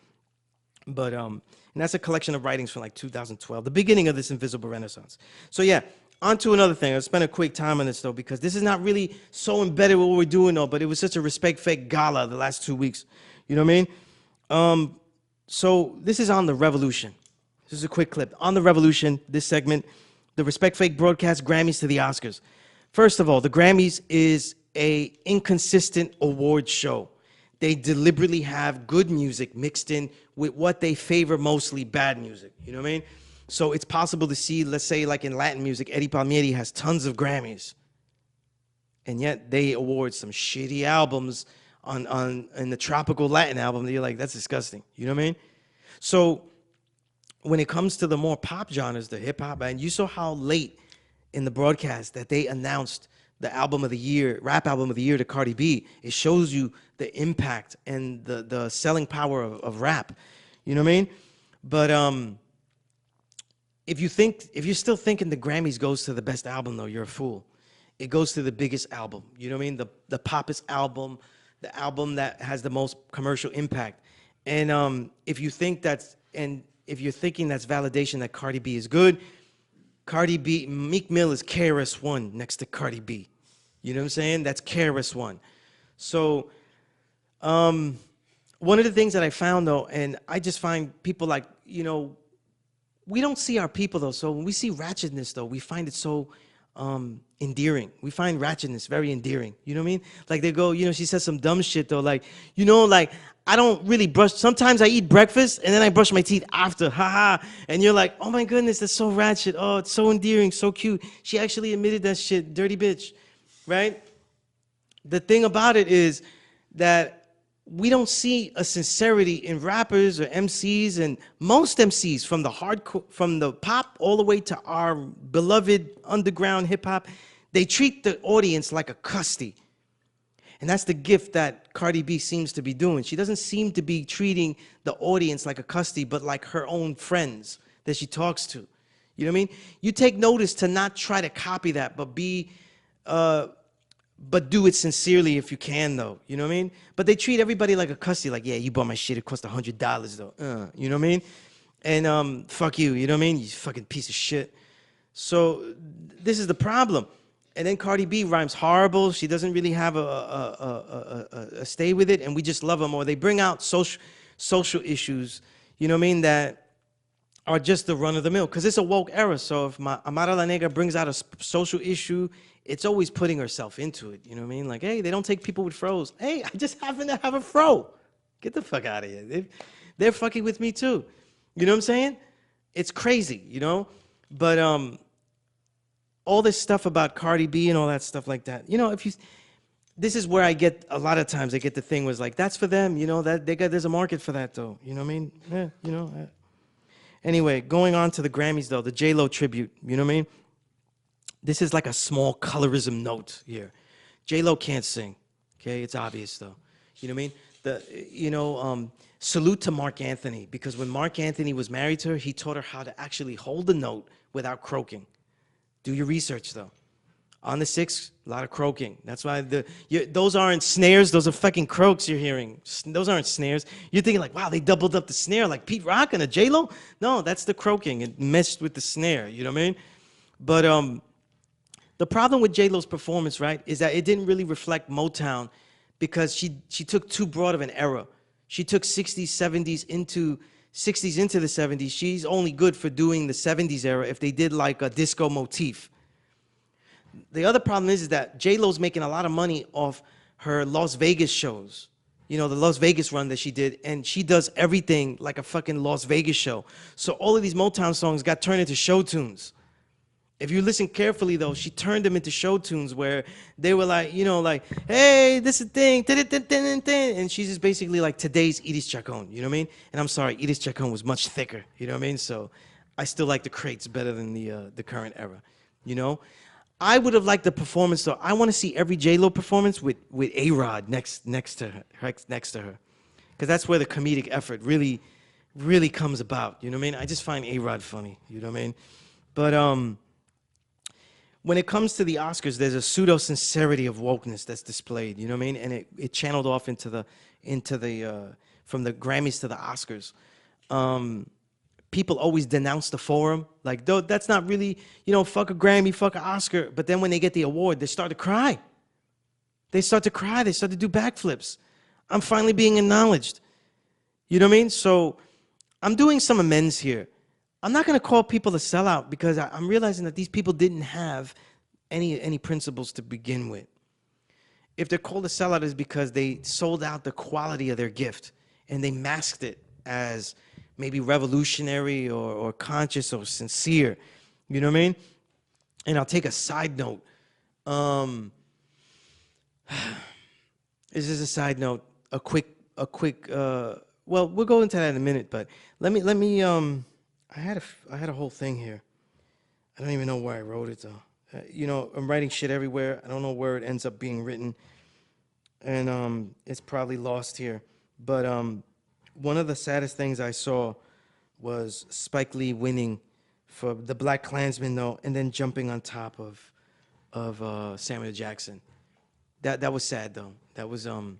But and that's a collection of writings from like 2012, the beginning of this invisible renaissance. So yeah, on to another thing. I'll spend a quick time on this though, because this is not really so embedded with what we're doing though, but it was such a Respect Fake gala the last 2 weeks. You know what I mean? So this is on the revolution. This is a quick clip. On the revolution, this segment, the Respect Fake broadcast Grammys to the Oscars. First of all, the Grammys is a inconsistent award show. They deliberately have good music mixed in with what they favor mostly bad music. You know what I mean? So it's possible to see, let's say like in Latin music, Eddie Palmieri has tons of Grammys. And yet they award some shitty albums in the tropical Latin album that you're like, that's disgusting. You know what I mean? So when it comes to the more pop genres, the hip hop, and you saw how late in the broadcast that they announced the album of the year, rap album of the year to Cardi B. It shows you the impact and the selling power of rap. You know what I mean? But if you're still thinking the Grammys goes to the best album though, you're a fool. It goes to the biggest album. You know what I mean? The poppest album, the album that has the most commercial impact. And if you're thinking that's validation that Cardi B is good, Cardi B, Meek Mill is KRS-One next to Cardi B. You know what I'm saying? That's KRS-One. So one of the things that I found though, and I just find people like, you know, we don't see our people though. So when we see ratchetness though, we find it so endearing. We find ratchetness very endearing. You know what I mean? Like they go, you know, she says some dumb shit though. Like, you know, like I don't really brush. Sometimes I eat breakfast and then I brush my teeth after. Haha. And you're like, oh my goodness, that's so ratchet. Oh, it's so endearing, so cute. She actually admitted that shit, dirty bitch, right? The thing about it is that we don't see a sincerity in rappers or MCs, and most MCs from the hardcore, from the pop all the way to our beloved underground hip hop, they treat the audience like a custody. And that's the gift that Cardi B seems to be doing. She doesn't seem to be treating the audience like a custody, but like her own friends that she talks to. You know what I mean? You take notice to not try to copy that, but but do it sincerely if you can, though. You know what I mean? But they treat everybody like a custody. Like, yeah, you bought my shit. It cost $100, though. You know what I mean? And fuck you. You know what I mean? You fucking piece of shit. So this is the problem. And then Cardi B rhymes horrible. She doesn't really have a stay with it, and we just love them. Or they bring out social issues, you know what I mean, that are just the run of the mill. Because it's a woke era. So if Amara La Negra brings out a social issue, it's always putting herself into it. You know what I mean? Like, hey, they don't take people with fros. Hey, I just happen to have a fro. Get the fuck out of here. They're fucking with me too. You know what I'm saying? It's crazy, you know? But all this stuff about Cardi B and all that stuff like that. You know, this is where I get, a lot of times I get the thing was like, that's for them, you know, that there's a market for that though. You know what I mean? Yeah, you know. Anyway, going on to the Grammys though, the J-Lo tribute, you know what I mean? This is like a small colorism note here. J-Lo can't sing, okay? It's obvious though. You know what I mean? Salute to Mark Anthony, because when Mark Anthony was married to her, he taught her how to actually hold the note without croaking. Do your research though. On the sixth, a lot of croaking. That's why those aren't snares, those are fucking croaks you're hearing. Those aren't snares. You're thinking like, wow, they doubled up the snare like Pete Rock and a J-Lo? No, that's the croaking. It meshed with the snare, you know what I mean? But the problem with J-Lo's performance, right, is that it didn't really reflect Motown because she took too broad of an era. She took 60s, 70s into 60s into the 70s, she's only good for doing the 70s era if they did like a disco motif. The other problem is that J-Lo's making a lot of money off her Las Vegas shows. You know, the Las Vegas run that she did, and she does everything like a fucking Las Vegas show. So all of these Motown songs got turned into show tunes. If you listen carefully, though, she turned them into show tunes where they were like, you know, like, hey, this is a thing, and she's just basically like today's Edith Chacon, you know what I mean? And I'm sorry, Edith Chacon was much thicker, you know what I mean? So I still like the crates better than the current era, you know? I would have liked the performance, though. I want to see every J-Lo performance with A-Rod next to her, because that's where the comedic effort really comes about, you know what I mean? I just find A-Rod funny, you know what I mean? But when it comes to the Oscars, there's a pseudo sincerity of wokeness that's displayed. You know what I mean? And it channeled off into the from the Grammys to the Oscars. People always denounce the forum, like, though that's not really, you know, fuck a Grammy, fuck an Oscar. But then when they get the award, they start to cry. They start to cry. They start to do backflips. I'm finally being acknowledged. You know what I mean? So I'm doing some amends here. I'm not going to call people a sellout because I'm realizing that these people didn't have any principles to begin with. If they're called a sellout, it's because they sold out the quality of their gift and they masked it as maybe revolutionary or conscious or sincere. You know what I mean? And I'll take a side note. This is a side note. A quick. Well, we'll go into that in a minute. But let me. I had a whole thing here. I don't even know where I wrote it though. You know, I'm writing shit everywhere. I don't know where it ends up being written, and it's probably lost here. But one of the saddest things I saw was Spike Lee winning for the Black Klansman, though, and then jumping on top of Samuel Jackson. That was sad, though. That was I'm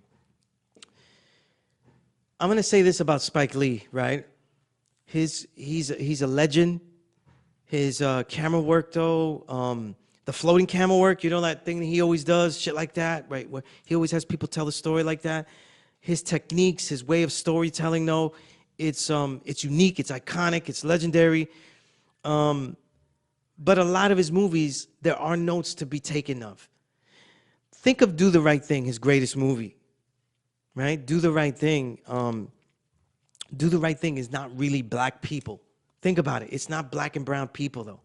gonna say this about Spike Lee, right? He's a legend. His camera work, though, the floating camera work, you know, that thing that he always does, shit like that, right? Where he always has people tell a story like that. His techniques, his way of storytelling, though, it's unique, it's iconic, it's legendary. But a lot of his movies, there are notes to be taken of. Think of Do the Right Thing, his greatest movie, right? Do the Right Thing. Do the Right Thing is not really black people. Think about it. It's not black and brown people, though.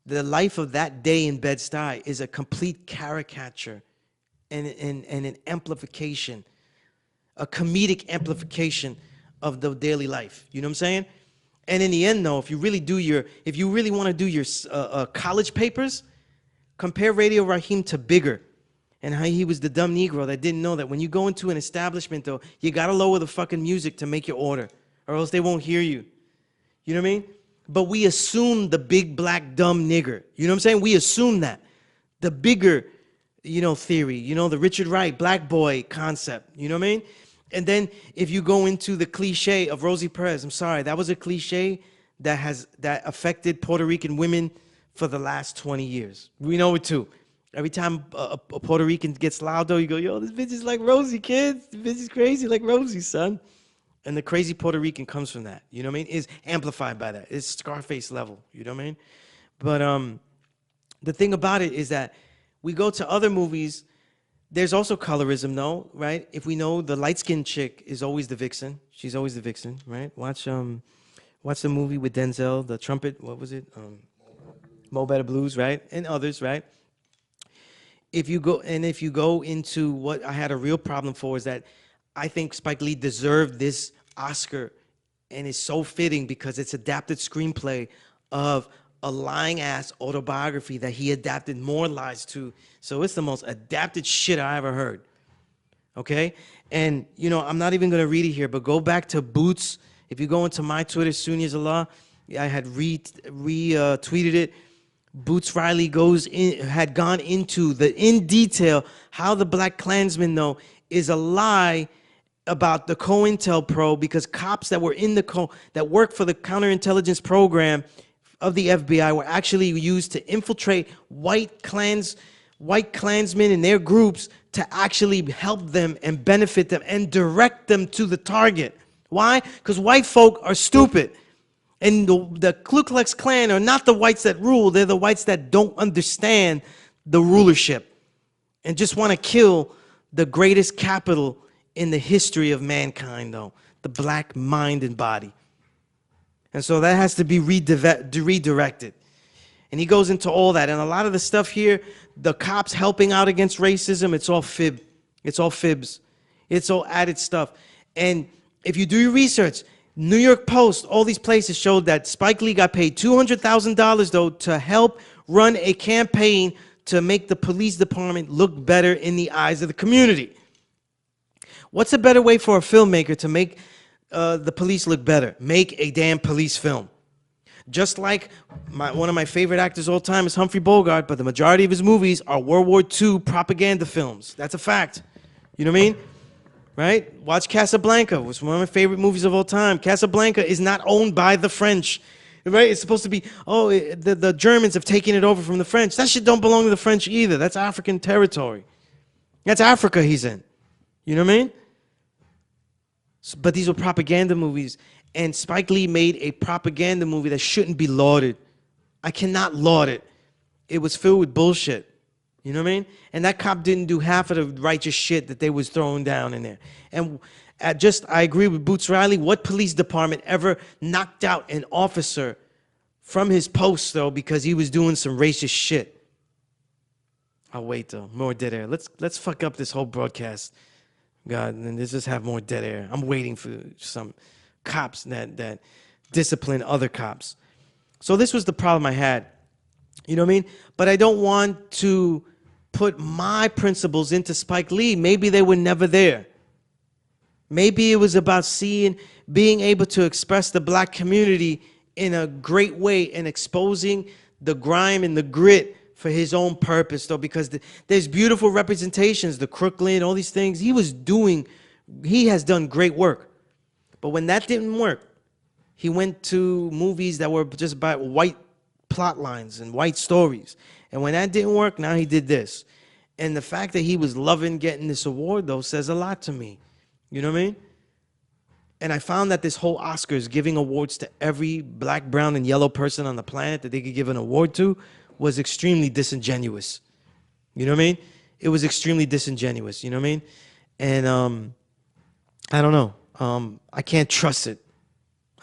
The life of that day in Bed-Stuy is a complete caricature and an amplification, a comedic amplification of the daily life. You know what I'm saying? And in the end, though, if you really want to do your college papers, compare Radio Raheem to Bigger and how he was the dumb Negro that didn't know that when you go into an establishment, though, you got to lower the fucking music to make your order, or else they won't hear you. You know what I mean? But we assume the big black dumb nigger. You know what I'm saying? We assume that. The bigger, you know, theory, you know, the Richard Wright black boy concept. You know what I mean? And then if you go into the cliche of Rosie Perez, I'm sorry, that was a cliche that affected Puerto Rican women for the last 20 years. We know it too. Every time a Puerto Rican gets loud, though, you go, yo, this bitch is like Rosie, kids. This bitch is crazy like Rosie, son. And the crazy Puerto Rican comes from that. You know what I mean? Is amplified by that. It's Scarface level. You know what I mean? But the thing about it is that we go to other movies. There's also colorism, though, right? If we know the light-skinned chick is always the vixen. She's always the vixen, right? Watch the movie with Denzel, The Trumpet. What was it? Mo Better Blues, right? And others, right? If you go into what I had a real problem for is that I think Spike Lee deserved this Oscar, and it's so fitting because it's adapted screenplay of a lying-ass autobiography that he adapted more lies to. So it's the most adapted shit I ever heard, okay? And, you know, I'm not even going to read it here, but go back to Boots. If you go into my Twitter, Sunni Allah, I had retweeted it. Boots Riley had gone into in detail how the Black Klansman, though, is a lie about the COINTELPRO, because cops that were that worked for the counterintelligence program of the FBI were actually used to infiltrate white Klansmen and their groups to actually help them and benefit them and direct them to the target. Why? Because white folk are stupid. And the Ku Klux Klan are not the whites that rule. They're the whites that don't understand the rulership and just want to kill the greatest capital in the history of mankind, though, the black mind and body. And so that has to be redirected. And he goes into all that. And a lot of the stuff here, the cops helping out against racism, it's all fib. It's all fibs. It's all added stuff. And if you do your research, New York Post, all these places showed that Spike Lee got paid $200,000, though, to help run a campaign to make the police department look better in the eyes of the community. What's a better way for a filmmaker to make the police look better? Make a damn police film. Just like one of my favorite actors of all time is Humphrey Bogart, but the majority of his movies are World War II propaganda films. That's a fact. You know what I mean? Right? Watch Casablanca, which is one of my favorite movies of all time. Casablanca is not owned by the French. Right? It's supposed to be, the Germans have taken it over from the French. That shit don't belong to the French either. That's African territory. That's Africa he's in. You know what I mean? But these were propaganda movies. And Spike Lee made a propaganda movie that shouldn't be lauded. I cannot laud it. It was filled with bullshit. You know what I mean? And that cop didn't do half of the righteous shit that they was throwing down in there. And I agree with Boots Riley. What police department ever knocked out an officer from his post, though, because he was doing some racist shit? I'll wait, though. More dead air. Let's fuck up this whole broadcast. God, and let's just have more dead air. I'm waiting for some cops that discipline other cops. So this was the problem I had. You know what I mean? But I don't want to put my principles into Spike Lee. Maybe they were never there. Maybe it was about being able to express the black community in a great way and exposing the grime and the grit for his own purpose, though, because there's beautiful representations, the Crooklyn, all these things. He has done great work. But when that didn't work, he went to movies that were just about white plot lines and white stories. And when that didn't work, now he did this. And the fact that he was loving getting this award, though, says a lot to me. You know what I mean? And I found that this whole Oscars giving awards to every black, brown, and yellow person on the planet that they could give an award to was extremely disingenuous. You know what I mean? It was extremely disingenuous. You know what I mean? And I don't know. I can't trust it.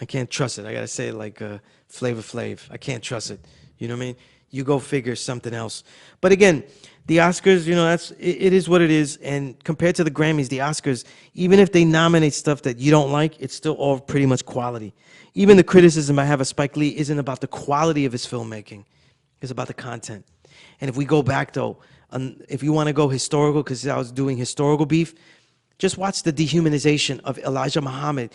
I can't trust it. I got to say it like Flavor Flav. I can't trust it. You know what I mean? You go figure something else. But again, the Oscars, you know, it is what it is. And compared to the Grammys, the Oscars, even if they nominate stuff that you don't like, it's still all pretty much quality. Even the criticism I have of Spike Lee isn't about the quality of his filmmaking. It's about the content. And if we go back, though, if you want to go historical, because I was doing historical beef, just watch the dehumanization of Elijah Muhammad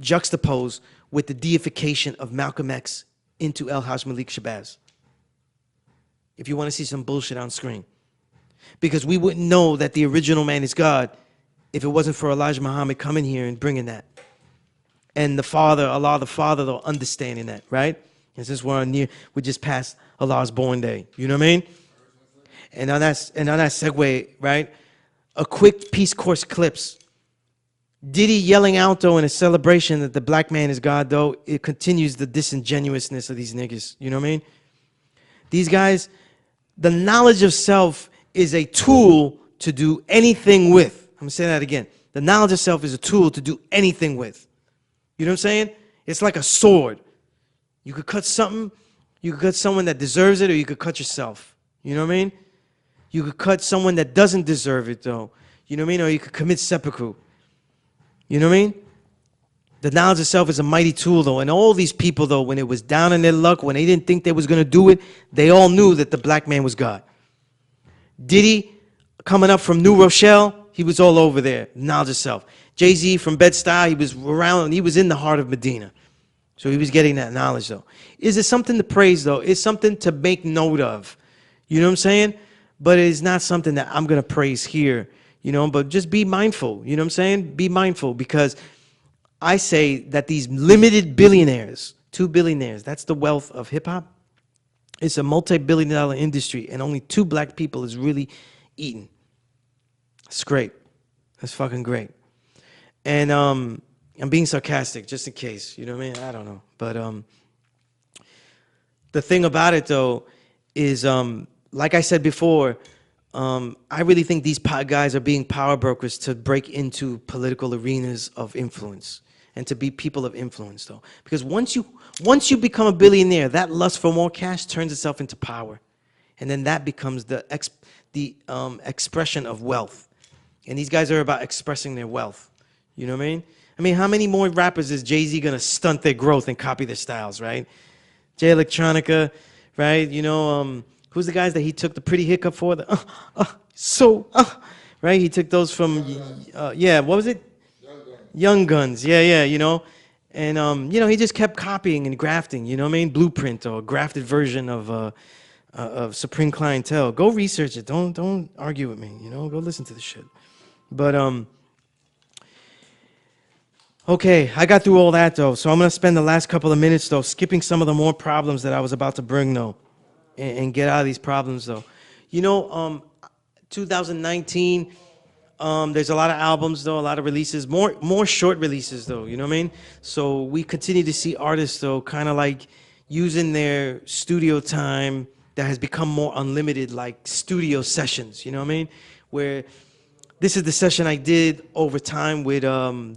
juxtaposed with the deification of Malcolm X into El Haj Malik Shabazz. If you want to see some bullshit on screen. Because we wouldn't know that the original man is God if it wasn't for Elijah Muhammad coming here and bringing that. And the Father, Allah the Father, though, understanding that, right? And since we just passed Allah's born day. You know what I mean? And on that segue, right? A quick Peace Course clips. Diddy yelling out, though, in a celebration that the black man is God, though, it continues the disingenuousness of these niggas. You know what I mean? These guys, the knowledge of self is a tool to do anything with. I'm going to say that again. The knowledge of self is a tool to do anything with. You know what I'm saying? It's like a sword. You could cut something, you could cut someone that deserves it, or you could cut yourself. You know what I mean? You could cut someone that doesn't deserve it, though. You know what I mean? Or you could commit seppuku. You know what I mean? The knowledge of self is a mighty tool, though. And all these people, though, when it was down in their luck, when they didn't think they was going to do it, they all knew that the black man was God. Diddy, coming up from New Rochelle, he was all over there. Knowledge of self. Jay-Z from Bed-Stuy, he was around, he was in the heart of Medina. So he was getting that knowledge, though. Is it something to praise, though? It's something to make note of. You know what I'm saying? But it's not something that I'm going to praise here. You know, but just be mindful. You know what I'm saying? Be mindful, because I say that these limited billionaires, 2 billionaires, that's the wealth of hip-hop. It's a multi-billion-dollar industry, and only 2 black people is really eating. It's great. That's fucking great. And I'm being sarcastic, just in case. You know what I mean? I don't know, but the thing about it though is, like I said before, I really think these guys are being power brokers to break into political arenas of influence and to be people of influence though. Because once you become a billionaire, that lust for more cash turns itself into power. And then that becomes the expression of wealth. And these guys are about expressing their wealth. You know what I mean? I mean, how many more rappers is Jay-Z gonna stunt their growth and copy their styles, right? Jay Electronica, right? You know, who's the guys that he took the pretty hiccup for? Right? He took those from, yeah, what was it? Young Guns. Yeah, yeah, you know. And, you know, he just kept copying and grafting, you know what I mean? Blueprint or grafted version of Supreme Clientele. Go research it. Don't argue with me, you know? Go listen to the shit. But, okay, I got through all that though, so I'm gonna spend the last couple of minutes though skipping some of the more problems that I was about to bring though, and get out of these problems though. You know, 2019, there's a lot of albums though, a lot of releases, more short releases though. You know what I mean? So we continue to see artists though, kind of like using their studio time that has become more unlimited, like studio sessions. You know what I mean? Where this is the session I did over time with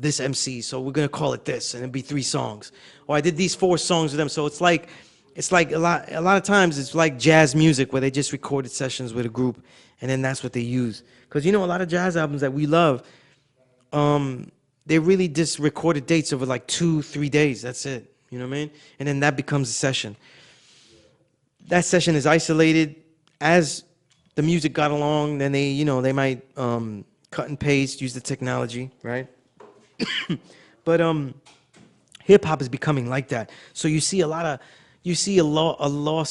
this MC, so we're gonna call it this, and it'll be 3 songs. Or I did these 4 songs with them, so it's like a lot of times it's like jazz music where they just recorded sessions with a group, and then that's what they use. Because you know a lot of jazz albums that we love, they really just recorded dates over like 2-3 days. That's it. You know what I mean? And then that becomes a session. That session is isolated as the music got along. Then they, you know, they might cut and paste, use the technology, right? But hip hop is becoming like that. So you see a loss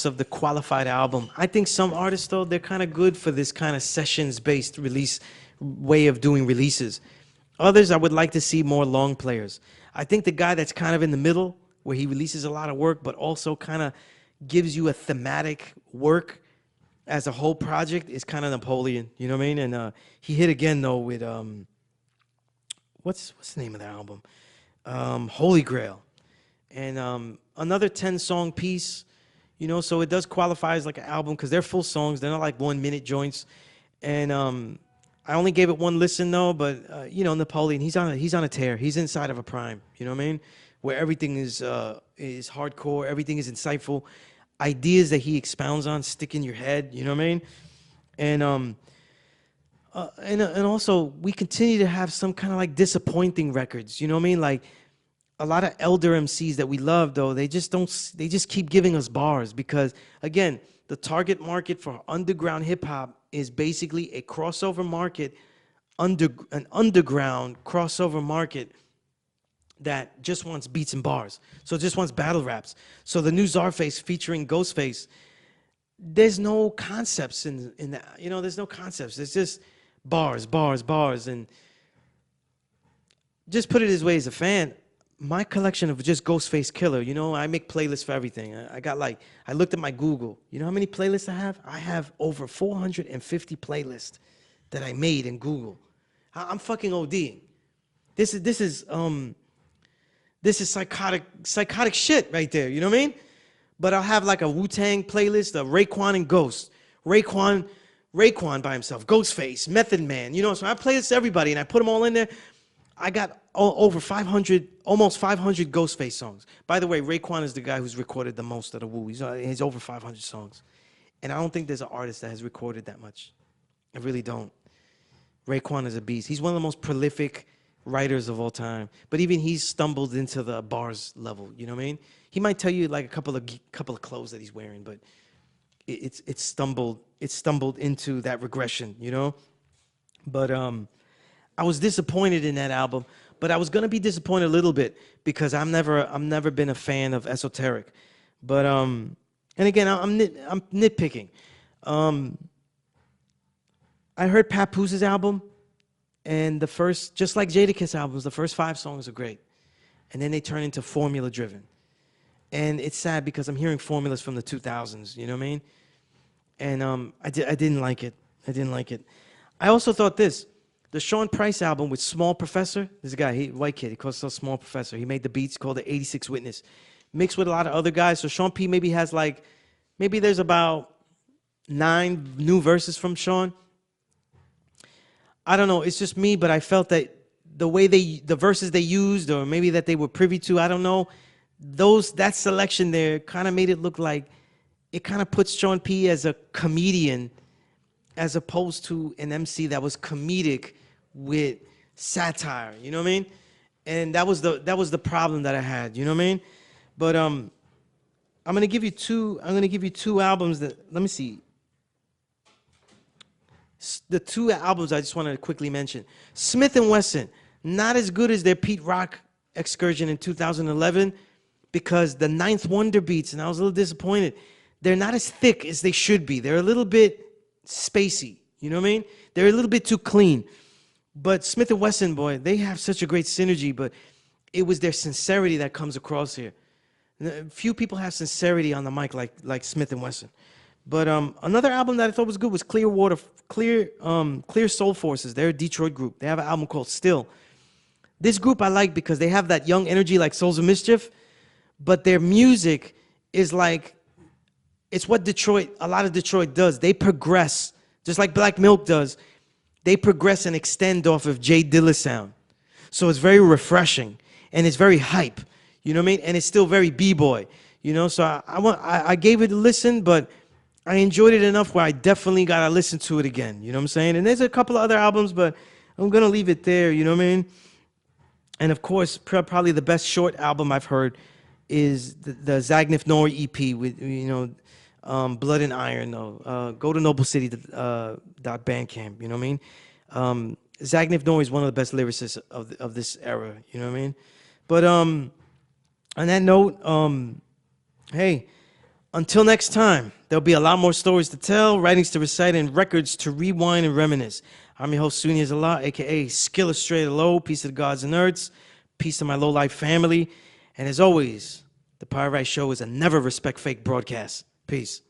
of the qualified album. I think some artists though, they're kind of good for this kind of sessions based release way of doing releases. Others I would like to see more long players. I think the guy that's kind of in the middle where he releases a lot of work but also kind of gives you a thematic work as a whole project is kind of Napoleon, you know what I mean? And he hit again though with what's the name of the album? Holy Grail, and another 10-song piece, you know. So it does qualify as like an album because they're full songs. They're not like 1-minute joints. And I only gave it 1 listen though, but you know, Napoleon, he's on a tear. He's inside of a prime, you know what I mean? Where everything is hardcore, everything is insightful. Ideas that he expounds on stick in your head, you know what I mean? And and also we continue to have some kind of like disappointing records, you know what I mean? Like a lot of elder MCs that we love though, they just keep giving us bars because again, the target market for underground hip hop is basically a crossover market, an underground crossover market that just wants beats and bars. So it just wants battle raps. So the new Czarface featuring Ghostface, there's no concepts in that. You know, there's no concepts. It's just bars, bars, bars. And just put it this way, as a fan, my collection of just Ghostface Killer, you know, I make playlists for everything. I got like, I looked at my Google. You know how many playlists I have? I have over 450 playlists that I made in Google. I'm fucking ODing. This is psychotic shit right there, you know what I mean? But I'll have like a Wu-Tang playlist of Raekwon and Ghost. Raekwon by himself, Ghostface, Method Man, you know, so I play this to everybody and I put them all in there. I got over 500, almost 500 Ghostface songs. By the way, Raekwon is the guy who's recorded the most of the Wu. He's over 500 songs. And I don't think there's an artist that has recorded that much. I really don't. Raekwon is a beast. He's one of the most prolific writers of all time, but even he's stumbled into the bars level. You know what I mean? He might tell you like a couple of clothes that he's wearing, but it's stumbled into that regression. You know, but I was disappointed in that album, but I was gonna be disappointed a little bit because I'm never been a fan of Esoteric, but and again I'm nitpicking. I heard Papoose' album. And the first, just like Jadakiss albums, the first 5 songs are great. And then they turn into formula driven. And it's sad because I'm hearing formulas from the 2000s, you know what I mean? And I didn't like it. I didn't like it. I also thought this. The Sean Price album with Small Professor. This guy, white kid, he calls himself Small Professor. He made the beats called the 86 Witness. Mixed with a lot of other guys. So Sean P maybe has like, maybe there's about 9 new verses from Sean. I don't know. It's just me, but I felt that the way the verses they used, or maybe that they were privy to, I don't know. That selection there kind of made it look like it kind of puts Sean P as a comedian, as opposed to an MC that was comedic with satire. You know what I mean? And that was the problem that I had. You know what I mean? But I'm gonna give you two. I'm gonna give you 2 albums that. Let me see. The 2 albums I just wanted to quickly mention. Smith & Wesson, not as good as their Pete Rock excursion in 2011, because the Ninth Wonder beats, and I was a little disappointed, they're not as thick as they should be. They're a little bit spacey, you know what I mean? They're a little bit too clean. But Smith & Wesson, boy, they have such a great synergy, but it was their sincerity that comes across here. Few people have sincerity on the mic like Smith & Wesson. But another album that I thought was good was Clear Soul Forces. They're a Detroit group. They have an album called Still. This group I like because they have that young energy like Souls of Mischief, but their music is like, it's what a lot of Detroit does. They progress, just like Black Milk does. They progress and extend off of Jay Dilla sound. So it's very refreshing, and it's very hype. You know what I mean? And it's still very B-boy. You know, so I gave it a listen, but I enjoyed it enough where I definitely got to listen to it again. You know what I'm saying? And there's a couple of other albums, but I'm going to leave it there. You know what I mean? And of course, probably the best short album I've heard is the Zagnif Nori EP with, you know, Blood and Iron. Go to noblecity.bandcamp. You know what I mean? Zagnif Nori is one of the best lyricists of this era. You know what I mean? But on that note, hey, until next time, there'll be a lot more stories to tell, writings to recite, and records to rewind and reminisce. I'm your host, Sunni Azallah, a.k.a. Skilla Straight Low. Peace to the gods and nerds. Peace to my low-life family. And as always, the Pirate Show is a never respect fake broadcast. Peace.